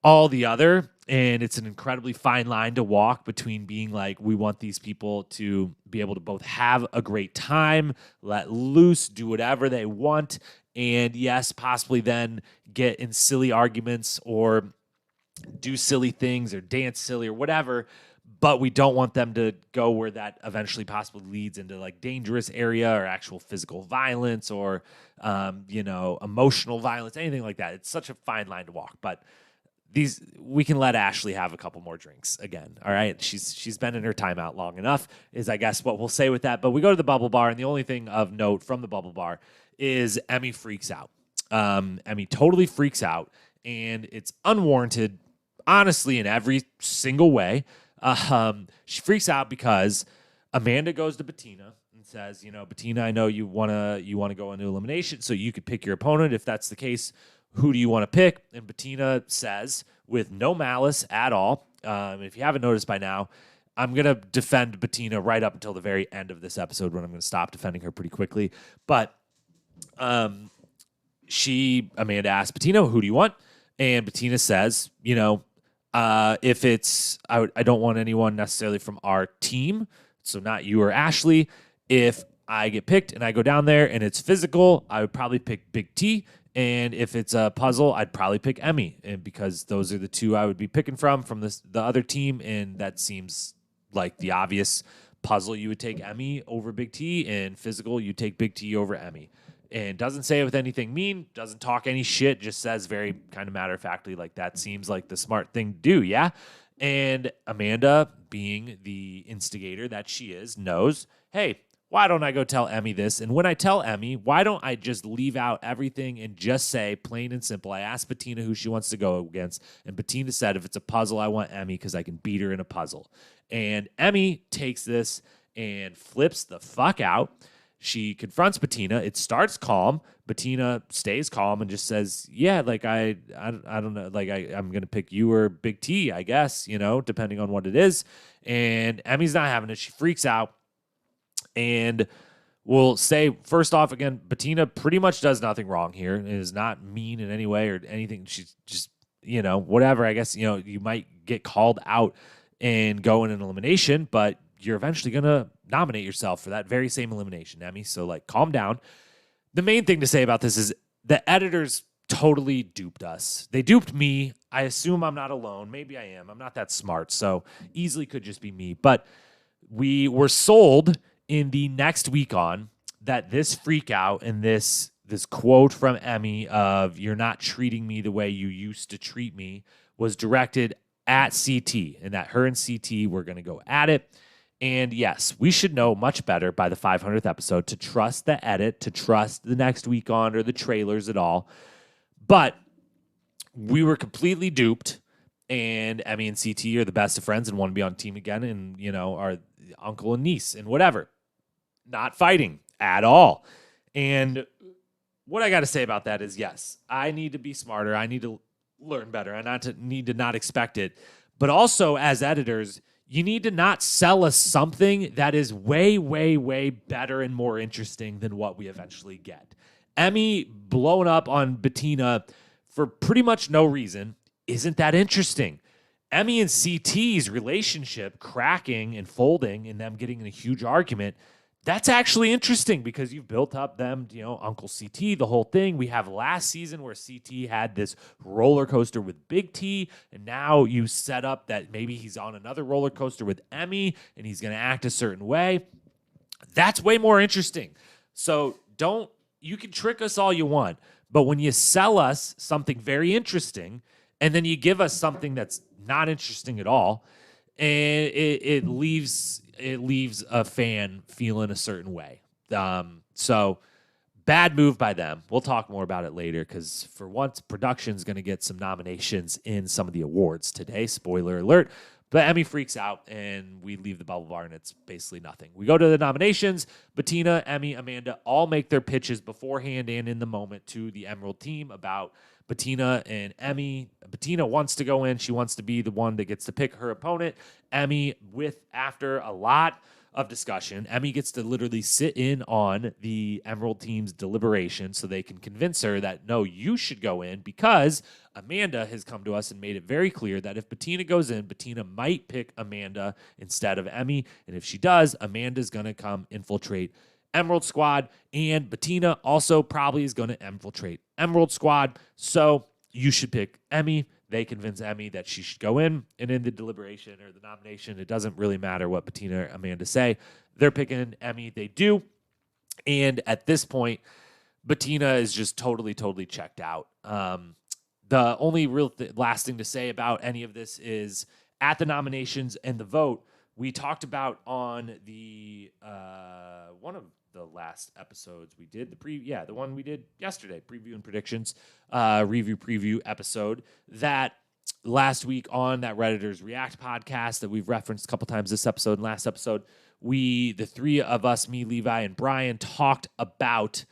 all the other. And it's an incredibly fine line to walk between being we want these people to be able to both have a great time, let loose, do whatever they want, and yes, possibly then get in silly arguments or do silly things or dance silly or whatever. But we don't want them to go where that eventually possibly leads into dangerous area or actual physical violence or, emotional violence, anything like that. It's such a fine line to walk. But we can let Ashley have a couple more drinks again. All right. She's been in her timeout long enough is I guess what we'll say with that. But we go to the bubble bar. And the only thing of note from the bubble bar is Emy freaks out. Emy totally freaks out and it's unwarranted, honestly, in every single way. She freaks out because Amanda goes to Bettina and says, Bettina, I know you want to go into elimination, so you could pick your opponent. If that's the case, who do you want to pick? And Bettina says, with no malice at all, if you haven't noticed by now, I'm going to defend Bettina right up until the very end of this episode when I'm going to stop defending her pretty quickly. But Amanda asked Bettina, who do you want? And Bettina says, if it's, I don't want anyone necessarily from our team, so not you or Ashley. If I get picked and I go down there and it's physical, I would probably pick Big T. And if it's a puzzle, I'd probably pick Emy, and because those are the two I would be picking from the other team, and that seems like the obvious puzzle. You would take Emy over Big T, and physical, you take Big T over Emy. And doesn't say it with anything mean, doesn't talk any shit, just says very kind of matter-of-factly, like, that seems like the smart thing to do, yeah? And Amanda, being the instigator that she is, knows, hey, why don't I go tell Emy this? And when I tell Emy, why don't I just leave out everything and just say, plain and simple, I asked Bettina who she wants to go against, and Bettina said, if it's a puzzle, I want Emy because I can beat her in a puzzle. And Emy takes this and flips the fuck out. She confronts Bettina. It starts calm. Bettina stays calm and just says, yeah, like, I don't know, like, I'm going to pick you or Big T, I guess, depending on what it is. And Emmy's not having it. She freaks out. And we'll say, first off, again, Bettina pretty much does nothing wrong here. It is not mean in any way or anything. She's just, whatever. I guess, you might get called out and go in an elimination, but you're eventually going to nominate yourself for that very same elimination, Emy. So, like, calm down. The main thing to say about this is the editors totally duped us. They duped me. I assume I'm not alone. Maybe I am. I'm not that smart, so easily could just be me. But we were sold in the next week on that this freak out and this quote from Emy of "you're not treating me the way you used to treat me" was directed at CT, and that her and CT were going to go at it. And yes, we should know much better by the 500th episode to trust the edit, to trust the next week on or the trailers at all. But we were completely duped, and Emy and CT are the best of friends and want to be on team again, and are uncle and niece and whatever. Not fighting at all. And what I got to say about that is, yes, I need to be smarter. I need to learn better. I need to not expect it. But also, as editors, you need to not sell us something that is way, way, way better and more interesting than what we eventually get. Emy blowing up on Bettina for pretty much no reason isn't that interesting. Emy and CT's relationship cracking and folding and them getting in a huge argument, that's actually interesting because you've built up them, Uncle CT, the whole thing. We have last season where CT had this roller coaster with Big T, and now you set up that maybe he's on another roller coaster with Emy, and he's going to act a certain way. That's way more interesting. So you can trick us all you want, but when you sell us something very interesting, and then you give us something that's not interesting at all, and it leaves a fan feeling a certain way. So bad move by them. We'll talk more about it later because for once, production's going to get some nominations in some of the awards today. Spoiler alert. But Emy freaks out, and we leave the bubble bar, and it's basically nothing. We go to the nominations. Bettina, Emy, Amanda all make their pitches beforehand and in the moment to the Emerald team about Bettina and Emy. Bettina wants to go in. She wants to be the one that gets to pick her opponent. Emy, after a lot of discussion, Emy gets to literally sit in on the Emerald team's deliberation so they can convince her that, no, you should go in because Amanda has come to us and made it very clear that if Bettina goes in, Bettina might pick Amanda instead of Emy. And if she does, Amanda's going to come infiltrate Emerald Squad, and Bettina also probably is going to infiltrate Emerald Squad. So you should pick Emy. They convince Emy that she should go in, and in the deliberation or the nomination, it doesn't really matter what Bettina or Amanda say. They're picking Emy. They do. And at this point, Bettina is just totally, totally checked out. The only real last thing to say about any of this is at the nominations and the vote, we talked about on the one of the last episodes we did, the one we did yesterday, preview and predictions, review preview episode, that last week on that Redditors React podcast that we've referenced a couple times this episode and last episode, the three of us, me, Levi, and Brian, talked about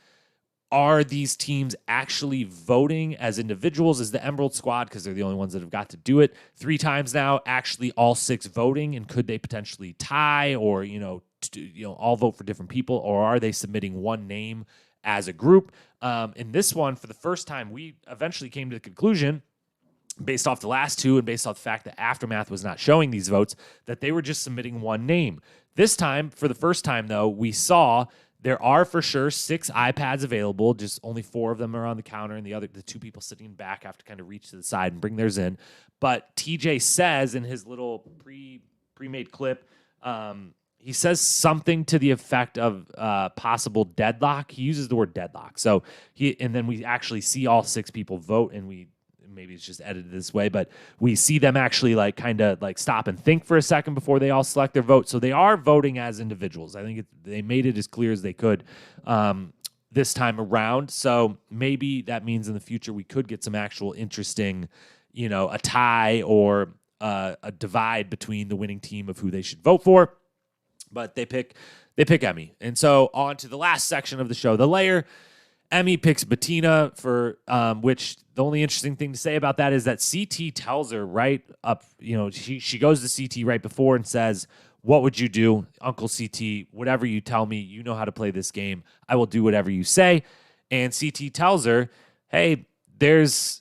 are these teams actually voting as individuals? Is the Emerald Squad, because they're the only ones that have got to do it 3 times now, actually all 6 voting, and could they potentially tie, or all vote for different people, or are they submitting one name as a group? In this one, for the first time, we eventually came to the conclusion, based off the last 2 and based off the fact that Aftermath was not showing these votes, that they were just submitting one name. This time, for the first time, though, we saw there are for sure 6 iPads available. Just only 4 of them are on the counter, and the 2 people sitting back have to kind of reach to the side and bring theirs in. But TJ says in his little pre-made clip, he says something to the effect of possible deadlock. He uses the word deadlock. And then we actually see all 6 people vote, and maybe it's just edited this way, but we see them actually kind of stop and think for a second before they all select their vote. So they are voting as individuals. I think they made it as clear as they could this time around. So maybe that means in the future we could get some actual interesting, a tie or a divide between the winning team of who they should vote for. But they pick Emy. And so on to the last section of the show, the layer. Emy picks Bettina for which the only interesting thing to say about that is that CT tells her right up, she goes to CT right before and says, "What would you do, Uncle CT? Whatever you tell me, you know how to play this game. I will do whatever you say." And CT tells her, "Hey, there's,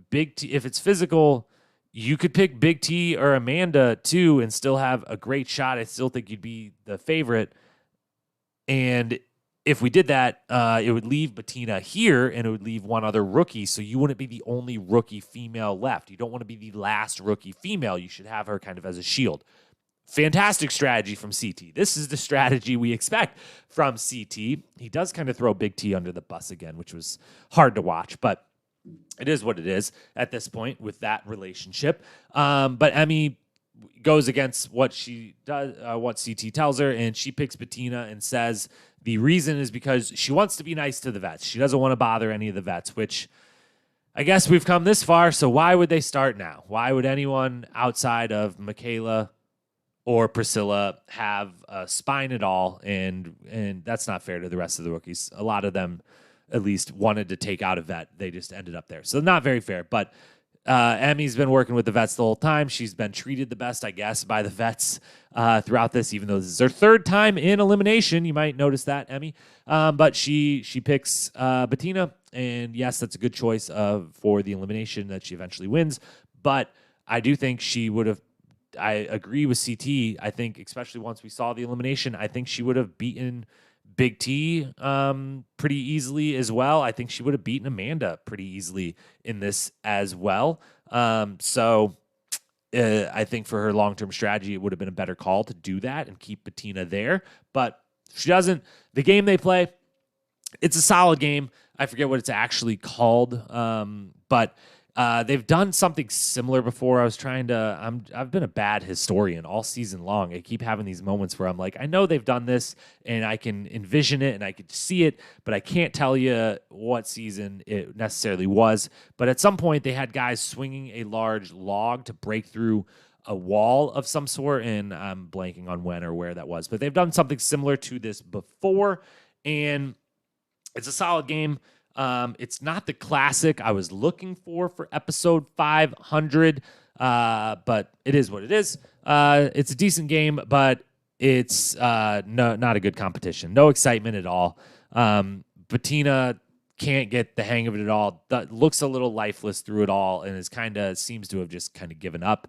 Big T, if it's physical, you could pick Big T or Amanda too and still have a great shot. I still think you'd be the favorite. And if we did that, it would leave Bettina here, and it would leave one other rookie, so you wouldn't be the only rookie female left. You don't want to be the last rookie female. You should have her kind of as a shield." Fantastic strategy from CT. This is the strategy we expect from CT. He does kind of throw Big T under the bus again, which was hard to watch, but it is what it is at this point with that relationship. But Emy goes against what she does, what CT tells her, and she picks Bettina and says the reason is because she wants to be nice to the vets. She doesn't want to bother any of the vets, which I guess we've come this far, so why would they start now? Why would anyone outside of Michaela or Priscilla have a spine at all? And that's not fair to the rest of the rookies. A lot of them at least wanted to take out a vet. They just ended up there. So not very fair, but Emy's been working with the vets the whole time. She's been treated the best, I guess, by the vets throughout this, even though this is her 3rd time in elimination. You might notice that, Emy. But she picks Bettina, and yes, that's a good choice for the elimination that she eventually wins. But I do think she would have, I agree with CT. I think, especially once we saw the elimination, I think she would have beaten Big T pretty easily as well. I think she would have beaten Amanda pretty easily in this as well. So I think for her long-term strategy, it would have been a better call to do that and keep Bettina there. But she doesn't. The game they play, it's a solid game. I forget what it's actually called, but they've done something similar before. I've been a bad historian all season long. I keep having these moments where I'm like, I know they've done this and I can envision it and I could see it, but I can't tell you what season it necessarily was. But at some point they had guys swinging a large log to break through a wall of some sort, and I'm blanking on when or where that was. But they've done something similar to this before, and it's a solid game. It's not the classic I was looking for episode 500, but it is what it is. It's a decent game, but it's not a good competition. No excitement at all. Bettina can't get the hang of it at all. Looks a little lifeless through it all, and seems to have just kind of given up.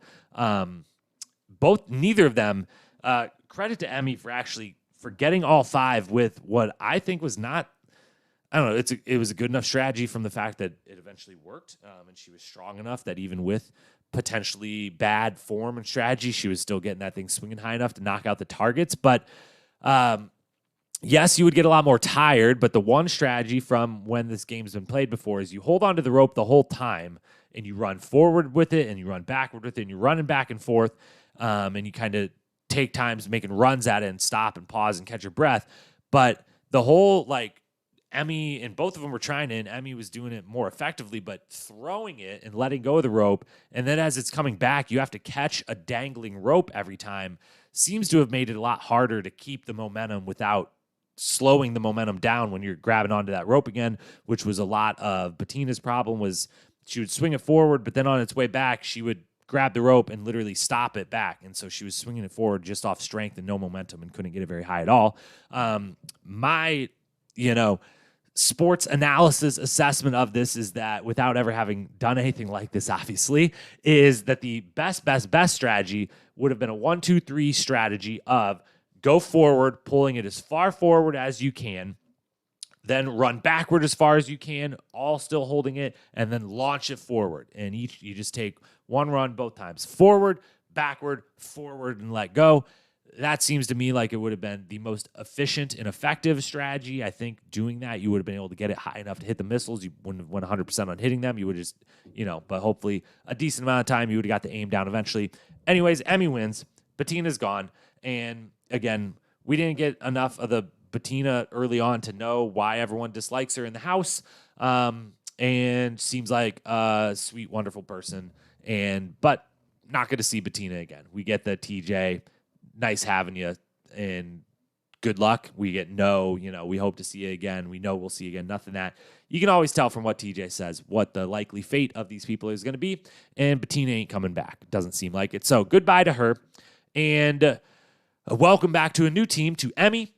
Neither of them. Credit to Emy for getting all 5 with what I think was not. I don't know. It was a good enough strategy from the fact that it eventually worked, and she was strong enough that even with potentially bad form and strategy, she was still getting that thing swinging high enough to knock out the targets. But yes, you would get a lot more tired, but the one strategy from when this game's been played before is you hold onto the rope the whole time, and you run forward with it, and you run backward with it, and you're running back and forth, and you kind of take times making runs at it and stop and pause and catch your breath. But the whole, Emy, and both of them were trying it, and Emy was doing it more effectively, but throwing it and letting go of the rope, and then as it's coming back, you have to catch a dangling rope every time, seems to have made it a lot harder to keep the momentum without slowing the momentum down when you're grabbing onto that rope again, which was a lot of Bettina's problem. Was she would swing it forward, but then on its way back, she would grab the rope and literally stop it back. And so she was swinging it forward just off strength and no momentum and couldn't get it very high at all. My, sports analysis assessment of this is that, without ever having done anything like this, obviously, is that the best strategy would have been a 1-2-3 strategy of go forward, pulling it as far forward as you can, then run backward as far as you can, all still holding it, and then launch it forward. And you just take one run both times, forward, backward, forward, and let go. That seems to me like it would have been the most efficient and effective strategy. I think doing that, you would have been able to get it high enough to hit the missiles. You wouldn't have went 100% on hitting them. You would just, but hopefully a decent amount of time, you would have got the aim down eventually. Anyways, Emy wins. Bettina's gone. And again, we didn't get enough of the Bettina early on to know why everyone dislikes her in the house. And seems like a sweet, wonderful person. But not going to see Bettina again. We get the TJ, nice having you, and good luck. We get we hope to see you again. We know we'll see you again. Nothing that. You can always tell from what TJ says what the likely fate of these people is going to be. And Bettina ain't coming back. Doesn't seem like it. So goodbye to her. And welcome back to a new team, to Emy,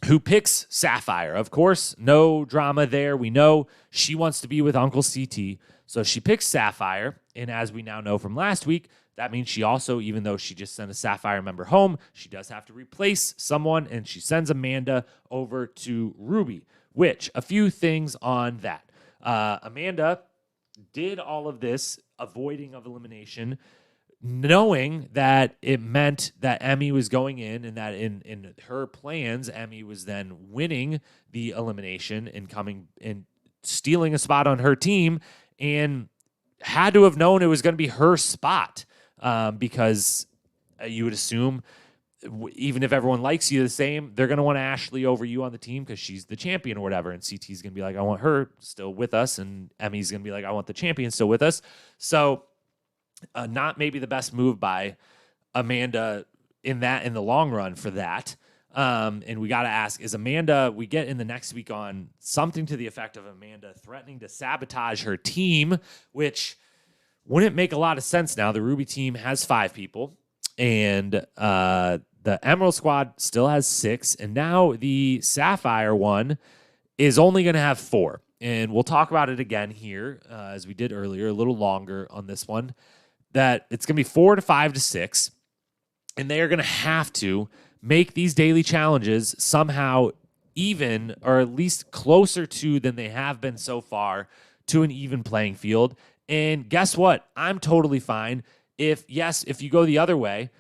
who picks Sapphire. Of course, no drama there. We know she wants to be with Uncle CT. So she picks Sapphire. And as we now know from last week, that means she also, even though she just sent a Sapphire member home, she does have to replace someone, and she sends Amanda over to Ruby, which, a few things on that. Amanda did all of this avoiding of elimination, knowing that it meant that Emy was going in, and that in her plans, Emy was then winning the elimination and coming and stealing a spot on her team, and had to have known it was going to be her spot. Because you would assume, even if everyone likes you the same, they're going to want Ashley over you on the team because she's the champion or whatever. And CT's going to be like, I want her still with us. And Emmy's going to be like, I want the champion still with us. So not maybe the best move by Amanda in the long run for that. And we got to ask, is Amanda, we get in the next week on something to the effect of Amanda threatening to sabotage her team, which wouldn't make a lot of sense now. The Ruby team has 5 people, and the Emerald squad still has 6, and now the Sapphire one is only going to have 4. And we'll talk about it again here, as we did earlier, a little longer on this one, that it's going to be 4 to 5 to 6, and they are going to have to make these daily challenges somehow even, or at least closer to than they have been so far, to an even playing field. And guess what? I'm totally fine if you go the other way.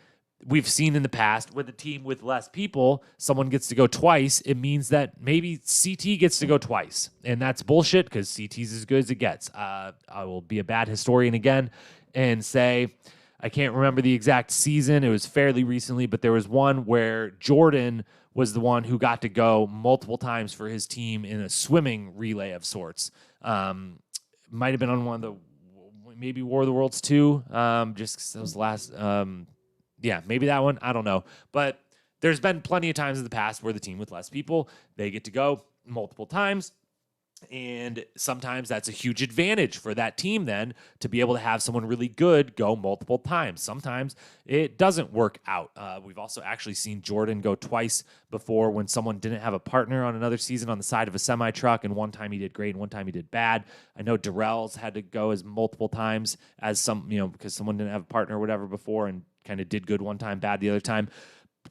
We've seen in the past with a team with less people, someone gets to go twice. It means that maybe CT gets to go twice. And that's bullshit because CT's as good as it gets. I will be a bad historian again and say, I can't remember the exact season. It was fairly recently, but there was one where Jordan was the one who got to go multiple times for his team in a swimming relay of sorts. Might have been on one of the maybe War of the Worlds 2, just because that was the last, maybe that one, I don't know. But there's been plenty of times in the past where the team with less people, they get to go multiple times, and sometimes that's a huge advantage for that team then to be able to have someone really good go multiple times. Sometimes it doesn't work out. We've also actually seen Jordan go twice before when someone didn't have a partner on another season on the side of a semi-truck, and one time he did great and one time he did bad. I know Darrell's had to go as multiple times as because someone didn't have a partner or whatever before and kind of did good one time, bad the other time.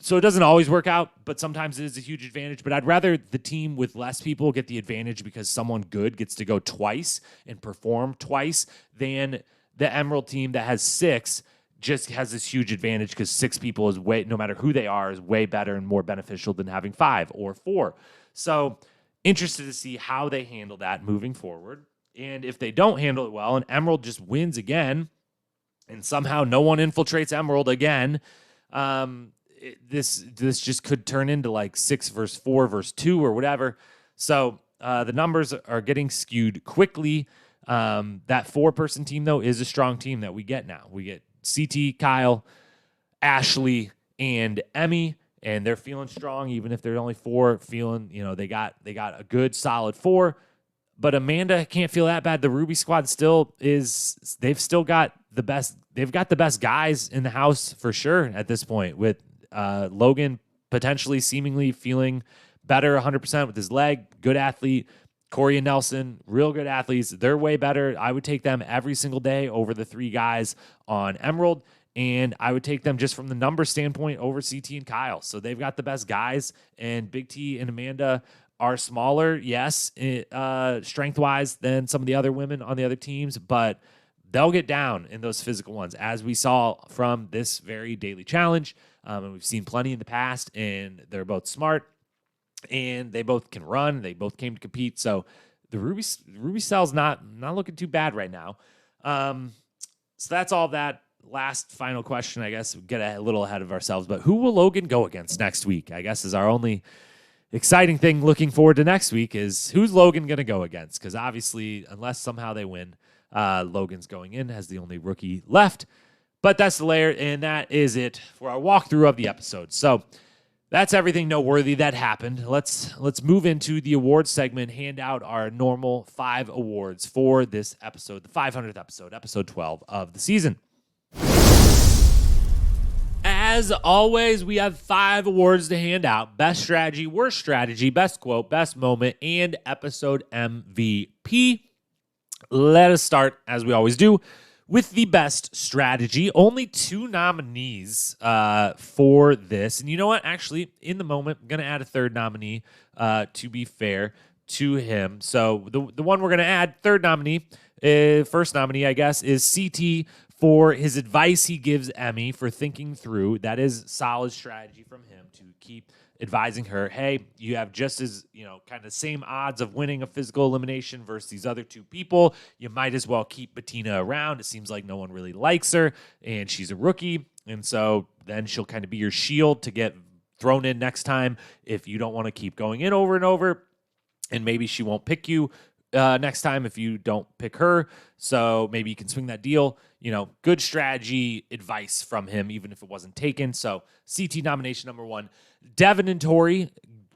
So it doesn't always work out, but sometimes it is a huge advantage. But I'd rather the team with less people get the advantage because someone good gets to go twice and perform twice than the Emerald team that has 6 just has this huge advantage because 6 people is way, no matter who they are, is way better and more beneficial than having 5 or 4. So interested to see how they handle that moving forward. And if they don't handle it well and Emerald just wins again and somehow no one infiltrates Emerald again, this just could turn into like 6 versus 4 versus 2 or whatever. So the numbers are getting skewed quickly. That 4-person team, though, is a strong team that we get now. We get CT, Kyle, Ashley, and Emy. and they're feeling strong, even if they're only 4. Feeling, they got a good solid 4. But Amanda can't feel that bad. The Ruby squad still is. They've still got the best. They've got the best guys in the house for sure at this point. With Logan potentially, seemingly feeling better 100% with his leg. Good athlete. Corey and Nelson, real good athletes. They're way better. I would take them every single day over the 3 guys on Emerald. And I would take them just from the number standpoint over CT and Kyle. So they've got the best guys. And Big T and Amanda are smaller, yes, strength-wise than some of the other women on the other teams, but they'll get down in those physical ones, as we saw from this very daily challenge. And we've seen plenty in the past, and they're both smart, and they both can run. They both came to compete. So the Ruby Cell's not looking too bad right now. So that's all that. Last final question, I guess. We'll get a little ahead of ourselves, but who will Logan go against next week? I guess is our only exciting thing looking forward to next week is who's Logan going to go against? Because obviously, unless somehow they win, Logan's going in as the only rookie left. But that's the layer, and that is it for our walkthrough of the episode. So that's everything noteworthy that happened. Let's move into the awards segment, hand out our normal 5 awards for this episode, the 500th episode, episode 12 of the season. As always, we have 5 awards to hand out. Best strategy, worst strategy, best quote, best moment, and episode MVP. Let us start, as we always do, with the best strategy. Only 2 nominees for this. And you know what? Actually, in the moment, I'm going to add a 3rd nominee to be fair to him. So the one we're going to add, 3rd nominee, first nominee, I guess, is CT for his advice he gives Emy for thinking through. That is solid strategy from him to keep advising her, hey, you have just as, kind of same odds of winning a physical elimination versus these other 2 people. You might as well keep Bettina around. It seems like no one really likes her, and she's a rookie. And so then she'll kind of be your shield to get thrown in next time if you don't want to keep going in over and over. And maybe she won't pick you next time if you don't pick her. So maybe you can swing that deal. Good strategy advice from him, even if it wasn't taken. So CT nomination number 1. Devin and Tori,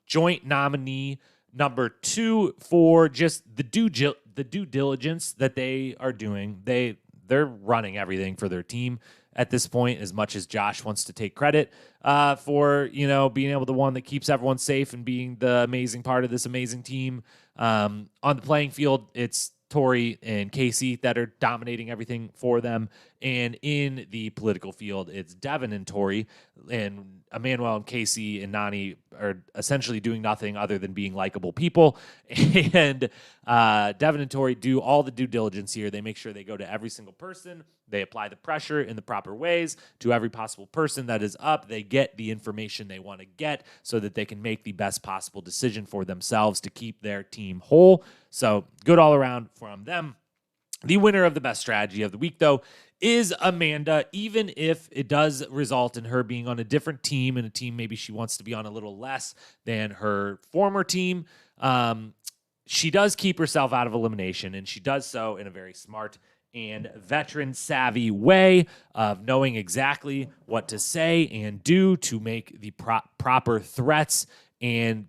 joint nominee number 2 for just the due diligence that they are doing. They're running everything for their team at this point, as much as Josh wants to take credit for, being able to one that keeps everyone safe and being the amazing part of this amazing team. On the playing field, it's Tori and Casey that are dominating everything for them. And in the political field, it's Devin and Tori, and Emmanuel and Casey and Nani are essentially doing nothing other than being likable people. And Devin and Tori do all the due diligence here. They make sure they go to every single person. They apply the pressure in the proper ways to every possible person that is up. They get the information they want to get so that they can make the best possible decision for themselves to keep their team whole. So good all around from them. The winner of the best strategy of the week, though, is Amanda, even if it does result in her being on a different team, and a team maybe she wants to be on a little less than her former team. She does keep herself out of elimination, and she does so in a very smart and veteran-savvy way of knowing exactly what to say and do to make the proper threats, and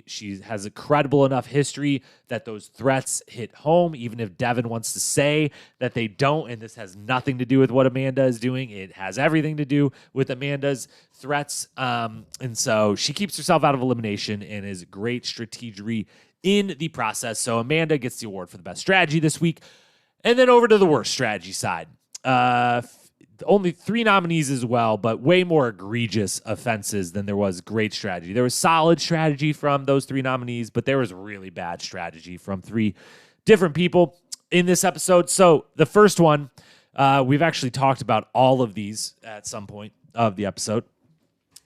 she has a credible enough history that those threats hit home, even if Devin wants to say that they don't, and this has nothing to do with what Amanda is doing. It has everything to do with Amanda's threats, and so she keeps herself out of elimination and is great strategery in the process. So Amanda gets the award for the best strategy this week. And then over to the worst strategy side. Only 3 nominees as well, but way more egregious offenses than there was great strategy. There was solid strategy from those 3 nominees, but there was really bad strategy from 3 different people in this episode. So the first one, we've actually talked about all of these at some point of the episode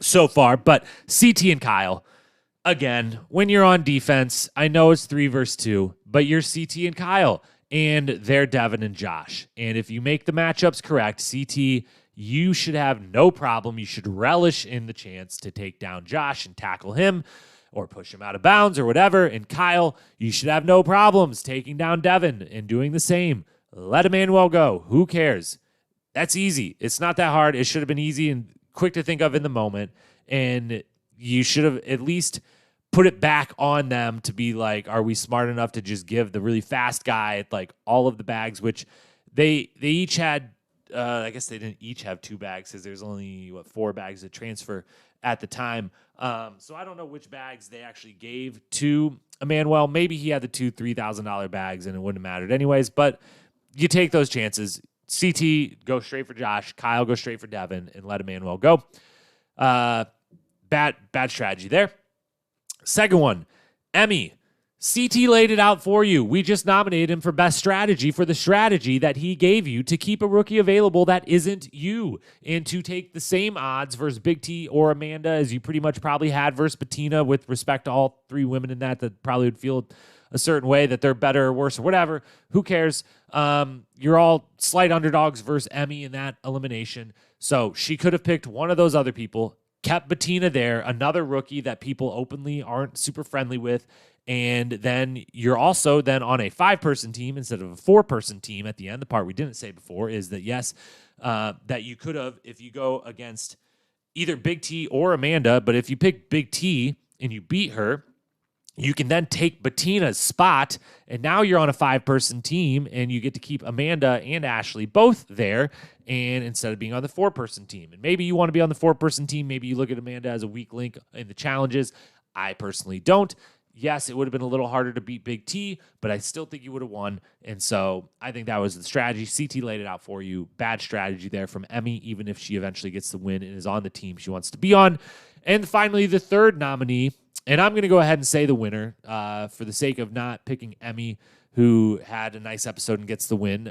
so far, but CT and Kyle. Again, when you're on defense, I know it's 3 versus 2, but you're CT and Kyle. And they're Devin and Josh. And if you make the matchups correct, CT, you should have no problem. You should relish in the chance to take down Josh and tackle him or push him out of bounds or whatever. And Kyle, you should have no problems taking down Devin and doing the same. Let Emmanuel go. Who cares? That's easy. It's not that hard. It should have been easy and quick to think of in the moment. and you should have at least put it back on them to be like, are we smart enough to just give the really fast guy like all of the bags, which they each had, I guess they didn't each have 2 bags because there's only 4 bags to transfer at the time. So I don't know which bags they actually gave to Emmanuel. Maybe he had the 2 $3,000 bags and it wouldn't have mattered anyways, but you take those chances. CT, go straight for Josh. Kyle, go straight for Devin and let Emmanuel go. Bad strategy there. Second one, Emy. CT laid it out for you. We just nominated him for best strategy for the strategy that he gave you to keep a rookie available that isn't you, and to take the same odds versus Big T or Amanda as you pretty much probably had versus Bettina, with respect to all 3 women in that probably would feel a certain way that they're better or worse or whatever. Who cares? You're all slight underdogs versus Emy in that elimination. So she could have picked one of those other people, kept Bettina there, another rookie that people openly aren't super friendly with. And then you're also then on a 5-person team instead of a 4-person team at the end. The part we didn't say before is that, yes, that you could have, if you go against either Big T or Amanda, but if you pick Big T and you beat her, you can then take Bettina's spot, and now you're on a 5-person team, and you get to keep Amanda and Ashley both there, and instead of being on the 4-person team. And maybe you want to be on the 4-person team. Maybe you look at Amanda as a weak link in the challenges. I personally don't. Yes, it would have been a little harder to beat Big T, but I still think you would have won. And so I think that was the strategy. CT laid it out for you. Bad strategy there from Emy, even if she eventually gets the win and is on the team she wants to be on. And finally, the third nominee, and I'm going to go ahead and say the winner for the sake of not picking Emy, who had a nice episode and gets the win.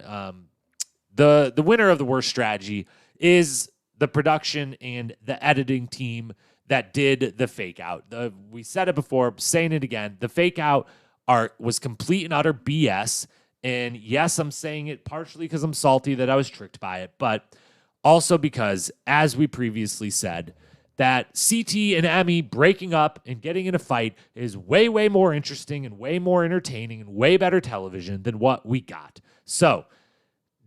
The winner of the worst strategy is the production and the editing team that did the fake out. We said it before, saying it again. The fake out was complete and utter BS. And yes, I'm saying it partially because I'm salty that I was tricked by it, but also because, as we previously said, that CT and Emy breaking up and getting in a fight is way, way more interesting and way more entertaining and way better television than what we got. So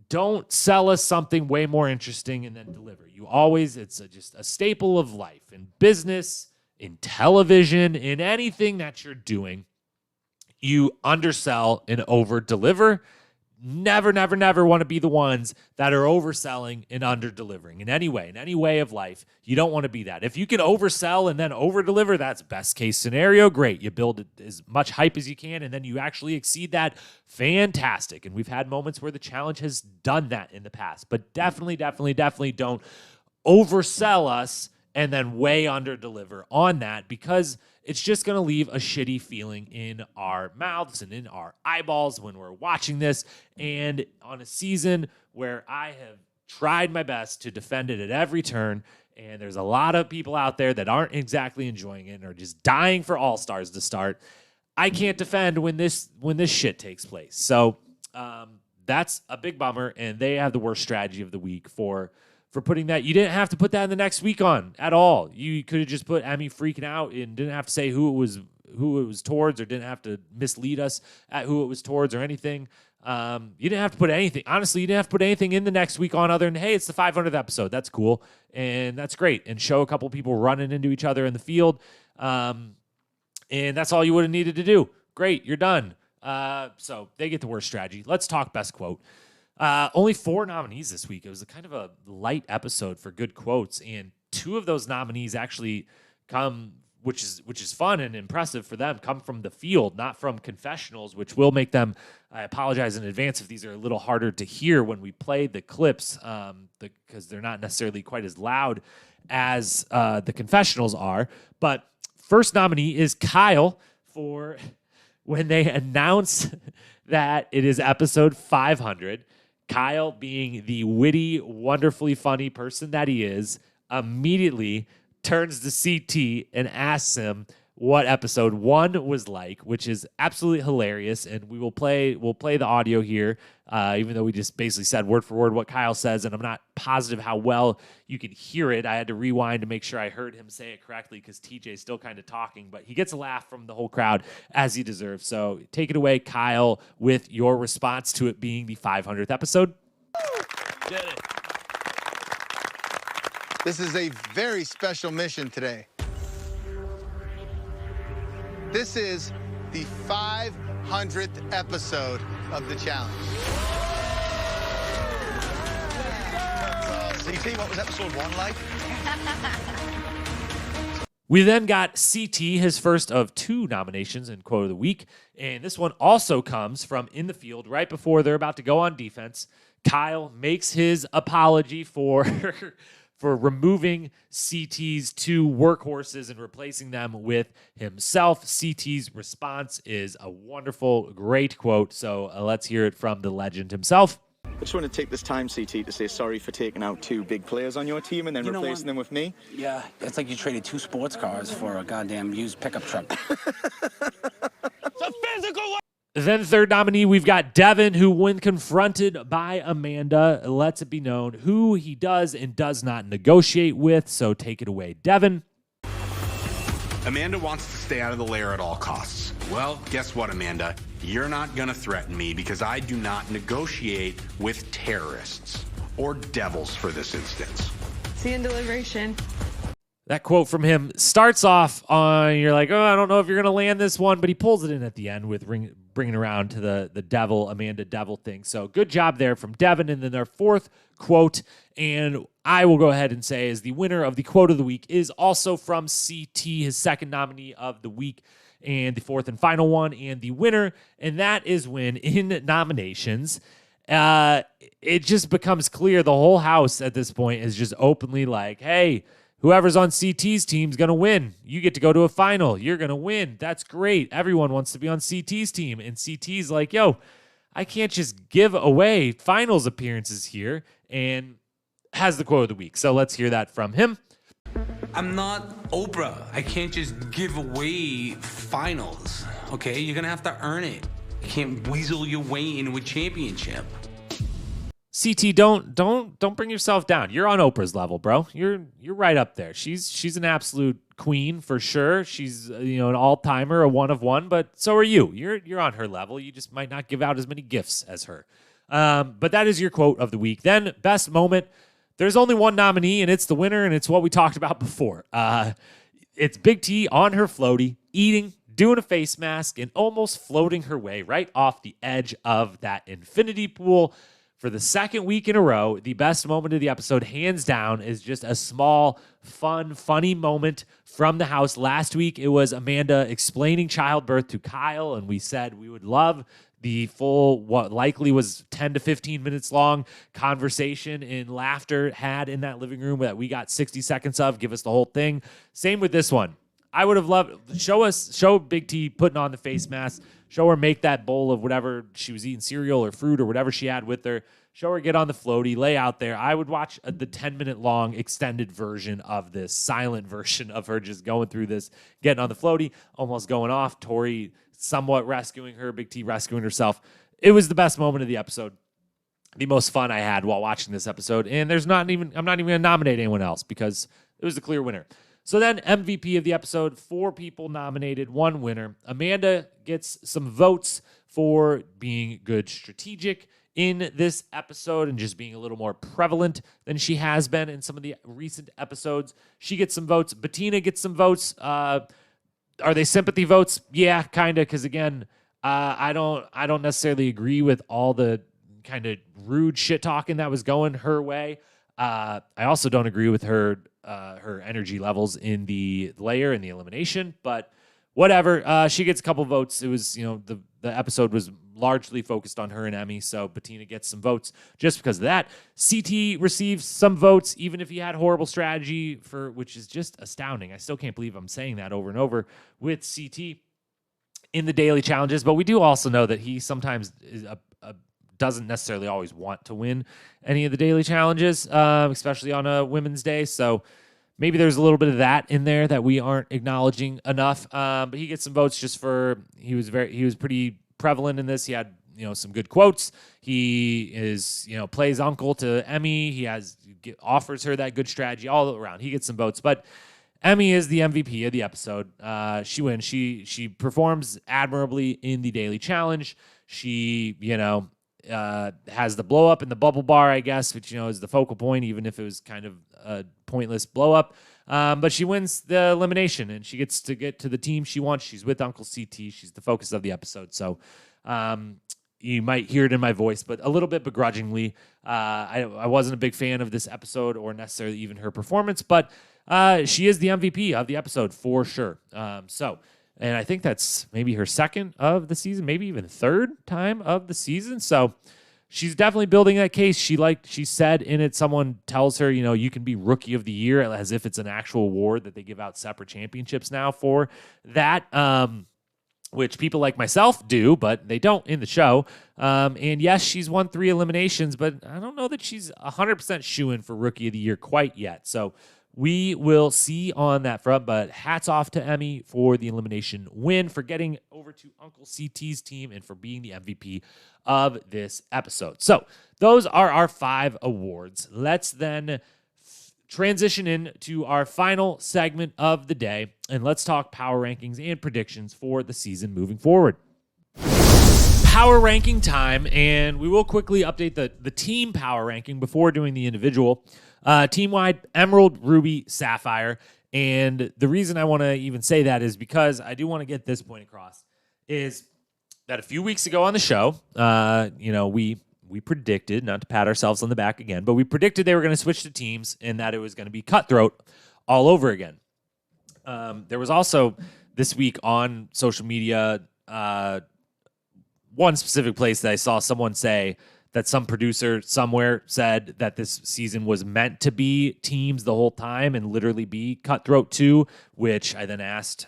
don't sell us something way more interesting and then deliver. You always, it's just a staple of life in business, in television, in anything that you're doing. You undersell and over-deliver. Never, never, never want to be the ones that are overselling and under-delivering in any way of life. You don't want to be that. If you can oversell and then over-deliver, that's best case scenario. Great. You build as much hype as you can, and then you actually exceed that. Fantastic. And we've had moments where the challenge has done that in the past. But definitely, definitely, definitely don't oversell us and then way under-deliver on that, because it's just going to leave a shitty feeling in our mouths and in our eyeballs when we're watching this. And on a season where I have tried my best to defend it at every turn, and there's a lot of people out there that aren't exactly enjoying it and are just dying for All-Stars to start, I can't defend when this shit takes place. So that's a big bummer, and they have the worst strategy of the week for putting that. You didn't have to put that in the next week on at all. You could have just put Emy freaking out and didn't have to say who it was towards, or didn't have to mislead us at who it was towards or anything. You didn't have to put anything. Honestly, you didn't have to put anything in the next week on other than, hey, it's the 500th episode. That's cool. And that's great. And show a couple people running into each other in the field. And that's all you would have needed to do. Great. You're done. So they get the worst strategy. Let's talk best quote. Only 4 nominees this week. It was a kind of a light episode for good quotes, and 2 of those nominees actually come, which is fun and impressive for them, come from the field, not from confessionals, which will make them, I apologize in advance if these are a little harder to hear when we play the clips, because they're not necessarily quite as loud as the confessionals are. But first nominee is Kyle for when they announce that it is episode 500. Kyle, being the witty, wonderfully funny person that he is, immediately turns to CT and asks him what episode 1 was like, which is absolutely hilarious. And we'll play the audio here, even though we just basically said word for word what Kyle says, and I'm not positive how well you can hear it. I had to rewind to make sure I heard him say it correctly because TJ's still kind of talking, but he gets a laugh from the whole crowd, as he deserves. So take it away, Kyle, with your response to it being the 500th episode. Did it. This is a very special mission today. This is the 500th episode of the challenge. CT, what was episode 1 like? We then got CT, his first of 2 nominations in Quote of the Week. And this one also comes from in the field right before they're about to go on defense. Kyle makes his apology for for removing CT's 2 workhorses and replacing them with himself. CT's response is a wonderful, great quote. So let's hear it from the legend himself. I just want to take this time, CT, to say sorry for taking out 2 big players on your team and then replacing them with me. Yeah, it's like you traded 2 sports cars for a goddamn used pickup truck. It's a physical one. Then third nominee, we've got Devin, who when confronted by Amanda, lets it be known who he does and does not negotiate with. So take it away, Devin. Amanda wants to stay out of the lair at all costs. Well, guess what, Amanda? You're not going to threaten me because I do not negotiate with terrorists. Or devils, for this instance. See you in deliberation. That quote from him starts off on, you're like, oh, I don't know if you're going to land this one, but he pulls it in at the end with bringing around to the devil, Amanda devil thing. So good job there from Devin. And then our fourth quote, and I will go ahead and say is the winner of the Quote of the Week is also from CT, his second nominee of the week, and the fourth and final one, and the winner. And that is when in nominations, it just becomes clear the whole house at this point is just openly like, hey, whoever's on CT's team is going to win. You get to go to a final. You're going to win. That's great. Everyone wants to be on CT's team. And CT's like, yo, I can't just give away finals appearances here, and has the quote of the week. So let's hear that from him. I'm not Oprah. I can't just give away finals, okay? You're going to have to earn it. You can't weasel your way into a championship. CT, don't bring yourself down. You're on Oprah's level, bro. You're right up there. She's an absolute queen for sure. She's an all-timer, a one of one, but so are you. You're on her level. You just might not give out as many gifts as her. But that is your quote of the week. Then best moment. There's only one nominee, and it's the winner, and it's what we talked about before. It's Big T on her floatie, eating, doing a face mask, and almost floating her way right off the edge of that infinity pool. For the second week in a row, the best moment of the episode, hands down, is just a small, fun, funny moment from the house. Last week, it was Amanda explaining childbirth to Kyle, and we said we would love the full, what likely was 10 to 15 minutes long conversation and laughter had in that living room that we got 60 seconds of. Give us the whole thing. Same with this one. I would have loved, show Big T putting on the face mask, show her make that bowl of whatever she was eating, cereal or fruit or whatever she had with her, show her get on the floatie, lay out there. I would watch the 10-minute long extended version of this, silent version of her just going through this, getting on the floatie, almost going off, Tori somewhat rescuing her, Big T rescuing herself. It was the best moment of the episode. The most fun I had while watching this episode. And I'm not even going to nominate anyone else because it was the clear winner. So then MVP of the episode, 4 people nominated, 1 winner. Amanda gets some votes for being good strategic in this episode and just being a little more prevalent than she has been in some of the recent episodes. She gets some votes. Bettina gets some votes. Are they sympathy votes? Yeah, kind of, because again, I don't necessarily agree with all the kind of rude shit talking that was going her way. I also don't agree with her energy levels in the layer and the elimination, but whatever. She gets a couple votes. It was, the episode was largely focused on her and Emy, so Bettina gets some votes just because of that. CT receives some votes, even if he had horrible strategy, which is just astounding. I still can't believe I'm saying that over and over with CT in the daily challenges, but we do also know that he sometimes is doesn't necessarily always want to win any of the daily challenges, especially on a Women's Day. So maybe there's a little bit of that in there that we aren't acknowledging enough. But he gets some votes just for he was pretty prevalent in this. He had some good quotes. He is plays uncle to Emy. He offers her that good strategy all around. He gets some votes, but Emy is the MVP of the episode. She wins. She performs admirably in the daily challenge. She has the blow up in the bubble bar, I guess, which is the focal point, even if it was kind of a pointless blow up. But she wins the elimination, and she gets to get to the team she wants. She's with Uncle CT. She's the focus of the episode. So you might hear it in my voice, but a little bit begrudgingly. I wasn't a big fan of this episode or necessarily even her performance, but she is the MVP of the episode for sure. And I think that's maybe her second of the season, maybe even third time of the season. So she's definitely building that case. She said in it, someone tells her, you can be Rookie of the Year, as if it's an actual award that they give out separate championships now for that, which people like myself do, but they don't in the show. And yes, she's won 3 eliminations, but I don't know that she's 100% shoo-in for Rookie of the Year quite yet. So we will see on that front, but hats off to Emy for the elimination win, for getting over to Uncle CT's team, and for being the MVP of this episode. So those are our 5 awards. Let's then transition into our final segment of the day, and let's talk power rankings and predictions for the season moving forward. Power ranking time, and we will quickly update the team power ranking before doing the individual. Team-wide, Emerald, Ruby, Sapphire. And the reason I want to even say that is because I do want to get this point across, is that a few weeks ago on the show, we predicted, not to pat ourselves on the back again, but we predicted they were going to switch to teams and that it was going to be Cutthroat all over again. There was also this week on social media, one specific place that I saw someone say that some producer somewhere said that this season was meant to be teams the whole time and literally be Cutthroat 2, which I then asked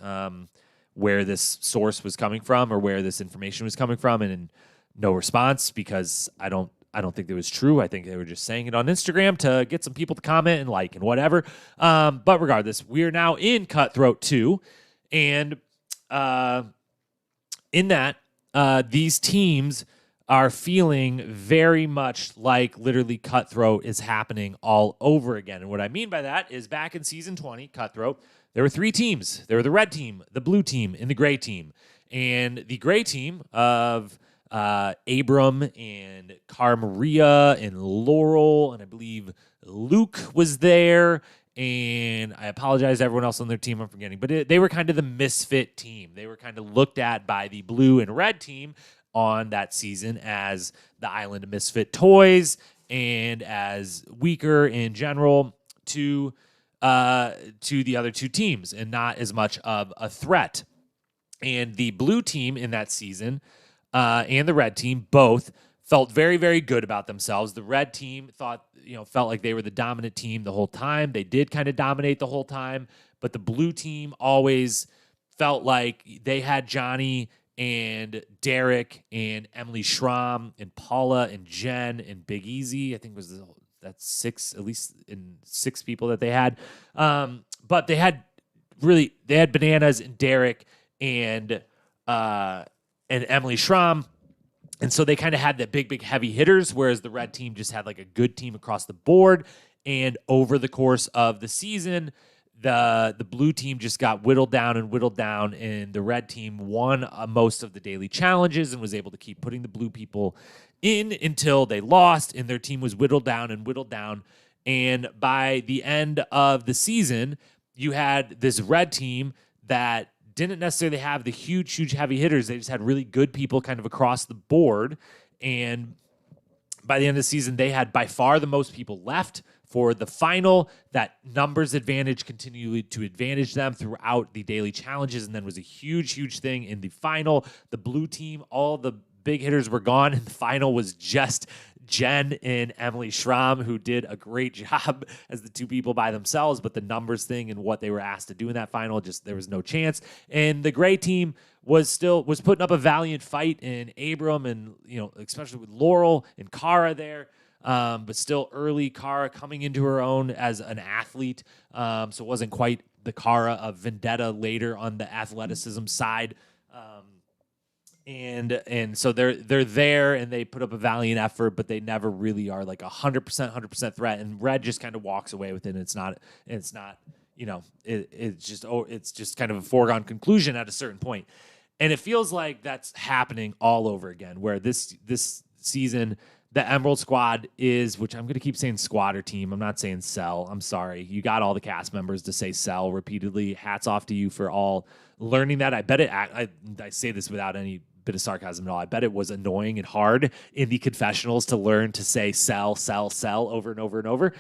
where this source was coming from or where this information was coming from, and no response, because I don't think it was true. I think they were just saying it on Instagram to get some people to comment and like and whatever. But regardless, we are now in Cutthroat 2, and in that, these teams are feeling very much like literally Cutthroat is happening all over again. And what I mean by that is back in season 20, Cutthroat, there were 3 teams. There were the red team, the blue team, and the gray team. And the gray team of Abram and Cara Maria and Laurel, and I believe Luke was there. And I apologize to everyone else on their team I'm forgetting. But they were kind of the misfit team. They were kind of looked at by the blue and red team on that season as the island of misfit toys and as weaker in general to the other 2 teams and not as much of a threat. And the blue team in that season and the red team both felt very, very good about themselves. The red team felt like they were the dominant team the whole time. They did kind of dominate the whole time, but the blue team always felt like they had Johnny and Derek and Emily Schramm and Paula and Jen and Big Easy. I think that's 6, at least in 6 people that they had. But they had Bananas and Derek and Emily Schramm. And so they kind of had the big heavy hitters, whereas the red team just had like a good team across the board. And over the course of the season, the blue team just got whittled down, and the red team won most of the daily challenges and was able to keep putting the blue people in until they lost, and their team was whittled down. And by the end of the season, you had this red team that didn't necessarily have the huge heavy hitters. They just had really good people kind of across the board. And by the end of the season, they had by far the most people left for the final. That numbers advantage continued to advantage them throughout the daily challenges, and then was a huge thing in the final. The blue team, all the big hitters were gone, and the final was just Jen and Emily Schramm, who did a great job as the 2 people by themselves, but the numbers thing and what they were asked to do in that final, just there was no chance. And the gray team was putting up a valiant fight, in Abram and, especially with Laurel and Cara there. But still early Cara coming into her own as an athlete. So it wasn't quite the Cara of Vendetta later on the athleticism side. And so they're there and they put up a valiant effort, but they never really are like 100% threat. And red just kind of walks away with it. It's not, it's just kind of a foregone conclusion at a certain point. And it feels like that's happening all over again, where this season, the Emerald squad is, which I'm going to keep saying squad or team. I'm not saying cell. I'm sorry. You got all the cast members to say cell repeatedly. Hats off to you for all learning that. I bet I say this without any bit of sarcasm at all. I bet it was annoying and hard in the confessionals to learn to say cell over and over and over.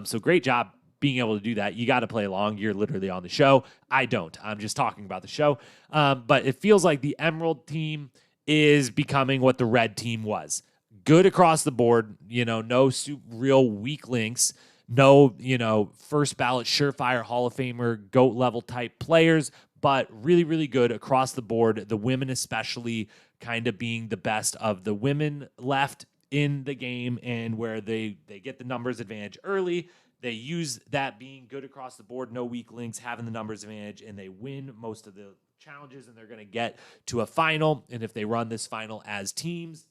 So great job being able to do that. You got to play along. You're literally on the show. I don't. I'm just talking about the show. But it feels like the Emerald team is becoming what the Red team was. Good across the board, no real weak links, no, first ballot surefire Hall of Famer, GOAT level type players, but really, really good across the board. The women especially kind of being the best of the women left in the game, and where they get the numbers advantage early. They use that being good across the board, no weak links, having the numbers advantage, and they win most of the challenges, and they're going to get to a final. And if they run this final as teams,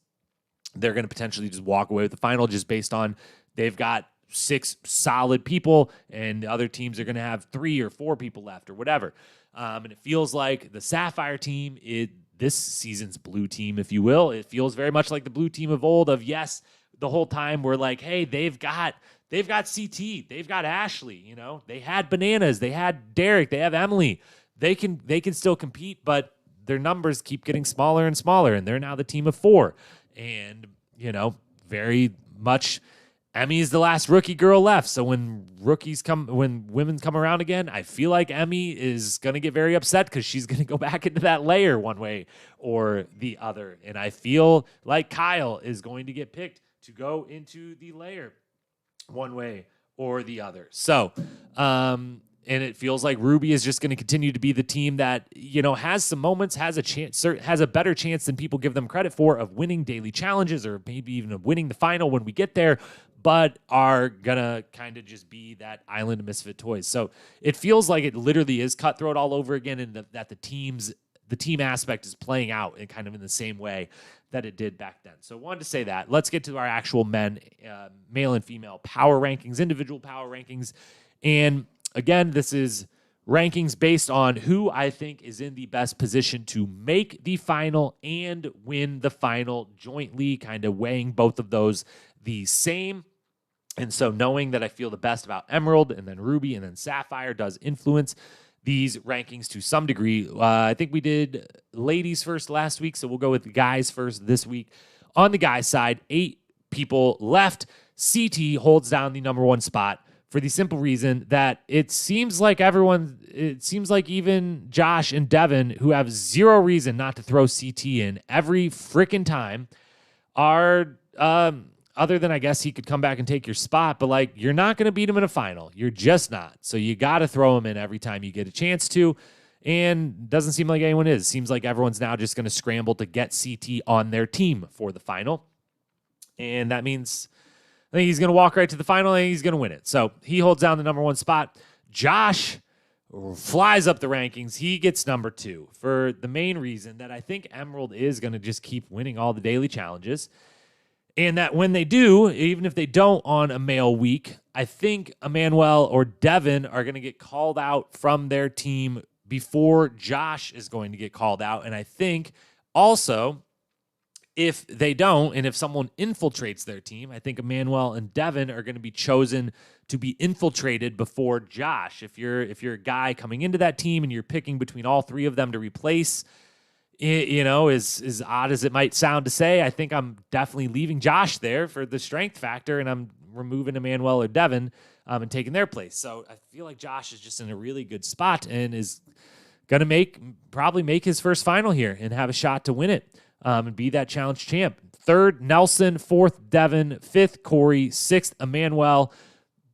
they're going to potentially just walk away with the final just based on they've got 6 solid people and the other teams are going to have 3 or 4 people left or whatever. And it feels like the Sapphire team, this season's blue team, if you will, it feels very much like the blue team of old of, yes, the whole time we're like, hey, they've got CT, they've got Ashley, they had Bananas, they had Derek, they have Emily. They can still compete, but their numbers keep getting smaller and smaller, and they're now the team of 4. And, very much Emmy's the last rookie girl left. So when women come around again, I feel like Emy is going to get very upset because she's going to go back into that layer one way or the other. And I feel like Kyle is going to get picked to go into the layer one way or the other. So, and it feels like Ruby is just going to continue to be the team that, has some moments, has a better chance than people give them credit for of winning daily challenges or maybe even of winning the final when we get there, but are going to kind of just be that island of misfit toys. So it feels like it literally is Cutthroat all over again, and that the team aspect is playing out in kind of in the same way that it did back then. So I wanted to say that. Let's get to our actual male and female power rankings, individual power rankings. And again, this is rankings based on who I think is in the best position to make the final and win the final jointly, kind of weighing both of those the same. And so knowing that I feel the best about Emerald and then Ruby and then Sapphire does influence these rankings to some degree. I think we did ladies first last week, so we'll go with the guys first this week. On the guys' side, 8 people left. CT holds down the number 1 spot, for the simple reason that it seems like even Josh and Devin, who have zero reason not to throw CT in every freaking time, are, other than I guess he could come back and take your spot, but you're not going to beat him in a final. You're just not. So you got to throw him in every time you get a chance to, and doesn't seem like anyone is. Seems like everyone's now just going to scramble to get CT on their team for the final, and that means I think he's going to walk right to the final and he's going to win it. So he holds down the number 1 spot. Josh flies up the rankings. He gets number 2 for the main reason that I think Emerald is going to just keep winning all the daily challenges. And that when they do, even if they don't on a male week, I think Emmanuel or Devin are going to get called out from their team before Josh is going to get called out. And I think also, if they don't, and if someone infiltrates their team, I think Emmanuel and Devin are going to be chosen to be infiltrated before Josh. If you're a guy coming into that team and you're picking between all 3 of them to replace, as odd as it might sound to say, I think I'm definitely leaving Josh there for the strength factor, and I'm removing Emmanuel or Devin and taking their place. So I feel like Josh is just in a really good spot and is going to probably make his first final here and have a shot to win it. And be that challenge champ. 3rd, Nelson. 4th, Devin. 5th, Corey. 6th, Emmanuel.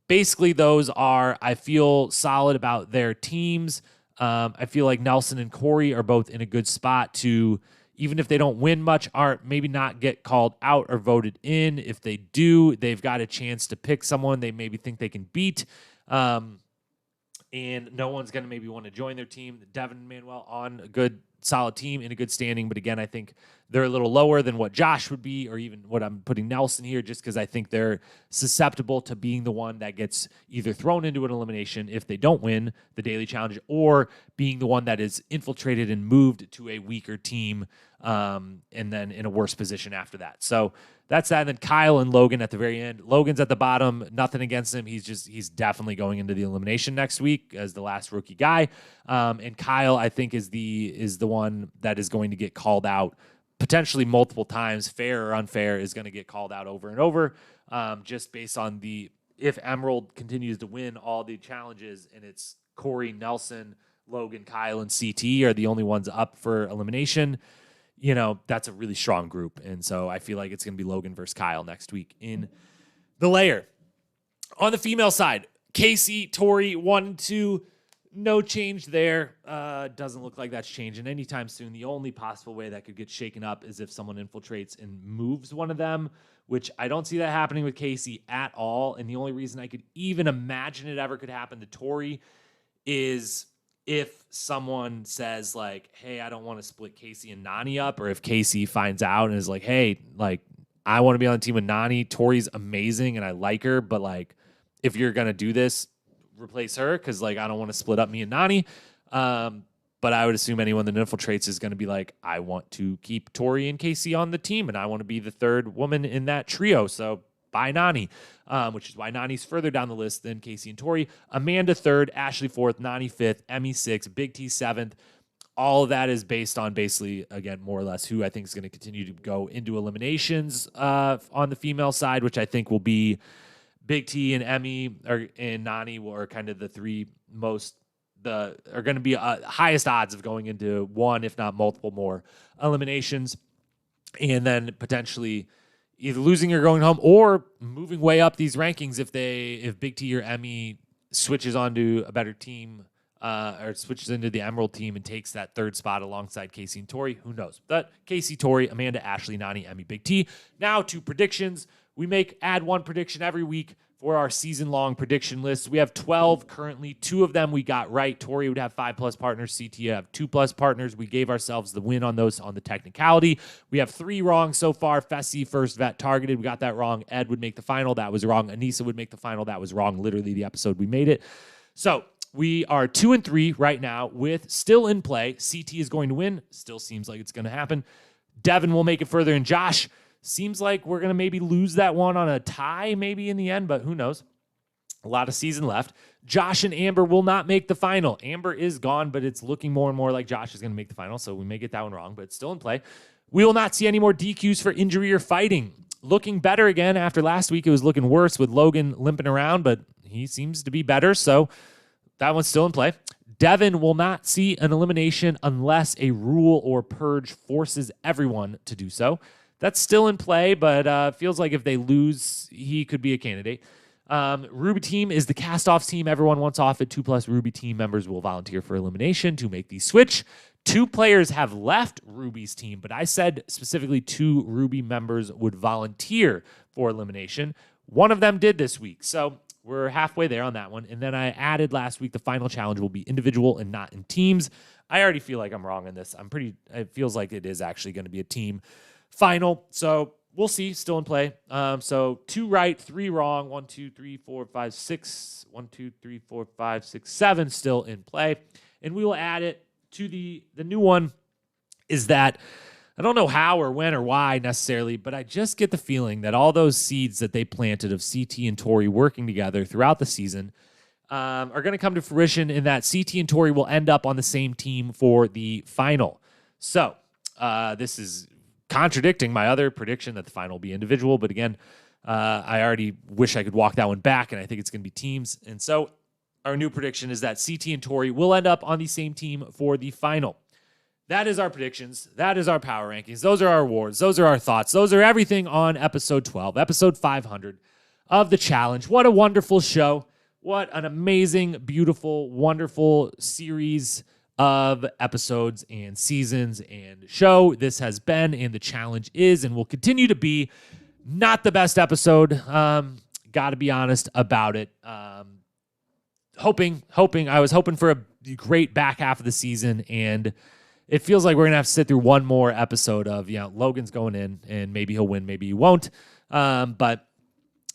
Basically, those are, I feel solid about their teams. I feel like Nelson and Corey are both in a good spot to, even if they don't win much, maybe not get called out or voted in. If they do, they've got a chance to pick someone they maybe think they can beat. And no one's going to maybe want to join their team. Devin and Manuel on a good solid team in a good standing. But again, I think they're a little lower than what Josh would be, or even what I'm putting Nelson here, just because I think they're susceptible to being the one that gets either thrown into an elimination if they don't win the daily challenge, or being the one that is infiltrated and moved to a weaker team, and then in a worse position after that. So that's that. And then Kyle and Logan at the very end. Logan's at the bottom. Nothing against him. He's definitely going into the elimination next week as the last rookie guy. And Kyle, I think, is the one that is going to get called out potentially multiple times. Fair or unfair is going to get called out over and over, just based on if Emerald continues to win all the challenges, and it's Corey, Nelson, Logan, Kyle, and CT are the only ones up for elimination. That's a really strong group. And so I feel like it's going to be Logan versus Kyle next week in the layer. On the female side, Casey, Tori, 1, 2, no change there. Doesn't look like that's changing anytime soon. The only possible way that could get shaken up is if someone infiltrates and moves one of them, which I don't see that happening with Casey at all. And the only reason I could even imagine it ever could happen to Tori is if someone says, like, hey, I don't want to split Casey and Nani up, or if Casey finds out and is like, hey, like, I want to be on the team with Nani. Tori's amazing and I like her, but like, if you're going to do this, replace her, because like I don't want to split up me and Nani. But I would assume anyone that infiltrates is going to be like, I want to keep Tori and Casey on the team, and I want to be the third woman in that trio. So bye Nani, which is why Nani's further down the list than Casey and Tori. Amanda 3rd, Ashley 4th, Nani 5th, Emy 6th, Big T 7th. All of that is based on basically, again, more or less who I think is going to continue to go into eliminations on the female side, which I think will be Big T and Emy and Nani are kind of the three are going to be highest odds of going into one, if not multiple more eliminations, and then potentially either losing or going home, or moving way up these rankings if Big T or Emy switches onto a better team, or switches into the Emerald team and takes that third spot alongside Casey and Tori. Who knows? But Casey, Tori, Amanda, Ashley, Nani, Emy, Big T. Now to predictions. We add one prediction every week for our season-long prediction list. We have 12 currently. 2 of them we got right. Tori would have 5+ partners. CT would have 2+ partners. We gave ourselves the win on those on the technicality. We have 3 wrong so far. Fessy, first vet, targeted. We got that wrong. Ed would make the final. That was wrong. Anissa would make the final. That was wrong. Literally the episode we made it. So we are 2-3 right now with still in play. CT is going to win. Still seems like it's going to happen. Devin will make it further, and Josh, seems like we're going to maybe lose that one on a tie maybe in the end, but who knows? A lot of season left. Josh and Amber will not make the final. Amber is gone, but it's looking more and more like Josh is going to make the final, so we may get that one wrong, but it's still in play. We will not see any more DQs for injury or fighting. Looking better again after last week. It was looking worse with Logan limping around, but he seems to be better, so that one's still in play. Devin will not see an elimination unless a rule or purge forces everyone to do so. That's still in play, but feels like if they lose, he could be a candidate. Ruby team is the cast-offs team. Everyone wants off it. 2+ Ruby team members will volunteer for elimination to make the switch. 2 players have left Ruby's team, but I said specifically 2 Ruby members would volunteer for elimination. One of them did this week, so we're halfway there on that one. And then I added last week the final challenge will be individual and not in teams. I already feel like I'm wrong on this. It feels like it is actually going to be a team final, so we'll see. Still in play. So 2 right, 3 wrong. 1, 2, 3, 4, 5, 6. 1, 2, 3, 4, 5, 6, 7 still in play. And we will add it to the new one is that I don't know how or when or why necessarily, but I just get the feeling that all those seeds that they planted of CT and Tori working together throughout the season are going to come to fruition in that CT and Tori will end up on the same team for the final. So this is contradicting my other prediction that the final will be individual. But again, I already wish I could walk that one back, and I think it's going to be teams. And so our new prediction is that CT and Tori will end up on the same team for the final. That is our predictions. That is our power rankings. Those are our awards. Those are our thoughts. Those are everything on episode 12, episode 500 of The Challenge. What a wonderful show. What an amazing, beautiful, wonderful series of episodes and seasons and show this has been, and The Challenge is and will continue to be not the best episode. Got to be honest about it. I was hoping for a great back half of the season, and it feels like we're going to have to sit through one more episode of, Logan's going in and maybe he'll win, maybe he won't. But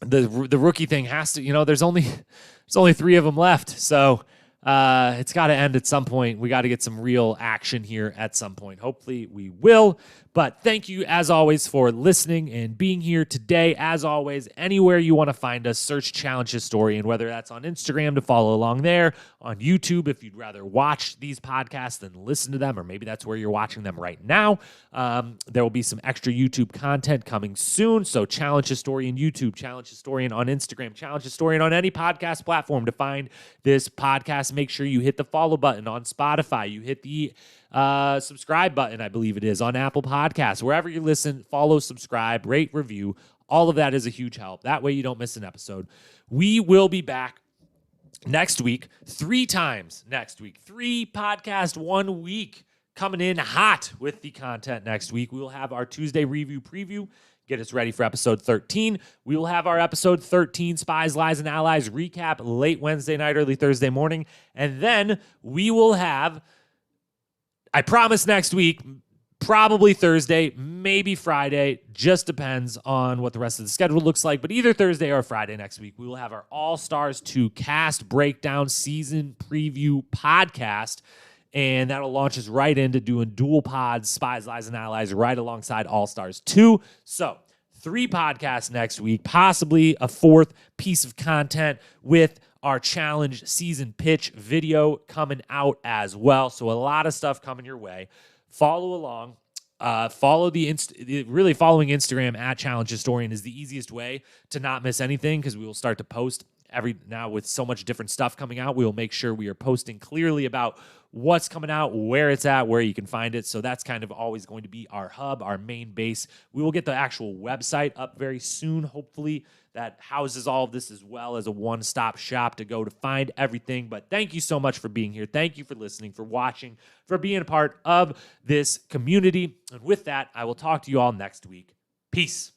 the rookie thing has to, there's only 3 of them left. So it's got to end at some point. We got to get some real action here at some point. Hopefully we will. But thank you, as always, for listening and being here today. As always, anywhere you want to find us, search Challenge Historian, whether that's on Instagram to follow along there, on YouTube if you'd rather watch these podcasts than listen to them, or maybe that's where you're watching them right now. There will be some extra YouTube content coming soon. So Challenge Historian YouTube, Challenge Historian on Instagram, Challenge Historian on any podcast platform to find this podcast. Make sure you hit the follow button on Spotify. You hit the subscribe button, I believe it is, on Apple Podcasts. Wherever you listen, follow, subscribe, rate, review. All of that is a huge help. That way you don't miss an episode. We will be back next week, 3 times next week. 3 podcasts, 1 week, coming in hot with the content next week. We will have our Tuesday review preview. Get us ready for episode 13. We will have our episode 13 Spies, Lies, and Allies recap late Wednesday night, early Thursday morning. And then we will have, I promise next week, probably Thursday, maybe Friday, just depends on what the rest of the schedule looks like, but either Thursday or Friday next week, we will have our All-Stars 2 cast breakdown season preview podcast, and that'll launch us right into doing dual pods, Spies, Lies, and Allies, right alongside All-Stars 2. So 3 podcasts next week, possibly a 4th piece of content with our challenge season pitch video coming out as well. So a lot of stuff coming your way. Follow along. Follow really following Instagram at Challenge Historian is the easiest way to not miss anything, because we will start to post now with so much different stuff coming out. We will make sure we are posting clearly about what's coming out, where it's at, where you can find it. So that's kind of always going to be our hub, our main base. We will get the actual website up very soon, hopefully, that houses all of this as well as a one-stop shop to go to find everything. But thank you so much for being here. Thank you for listening, for watching, for being a part of this community. And with that, I will talk to you all next week. Peace.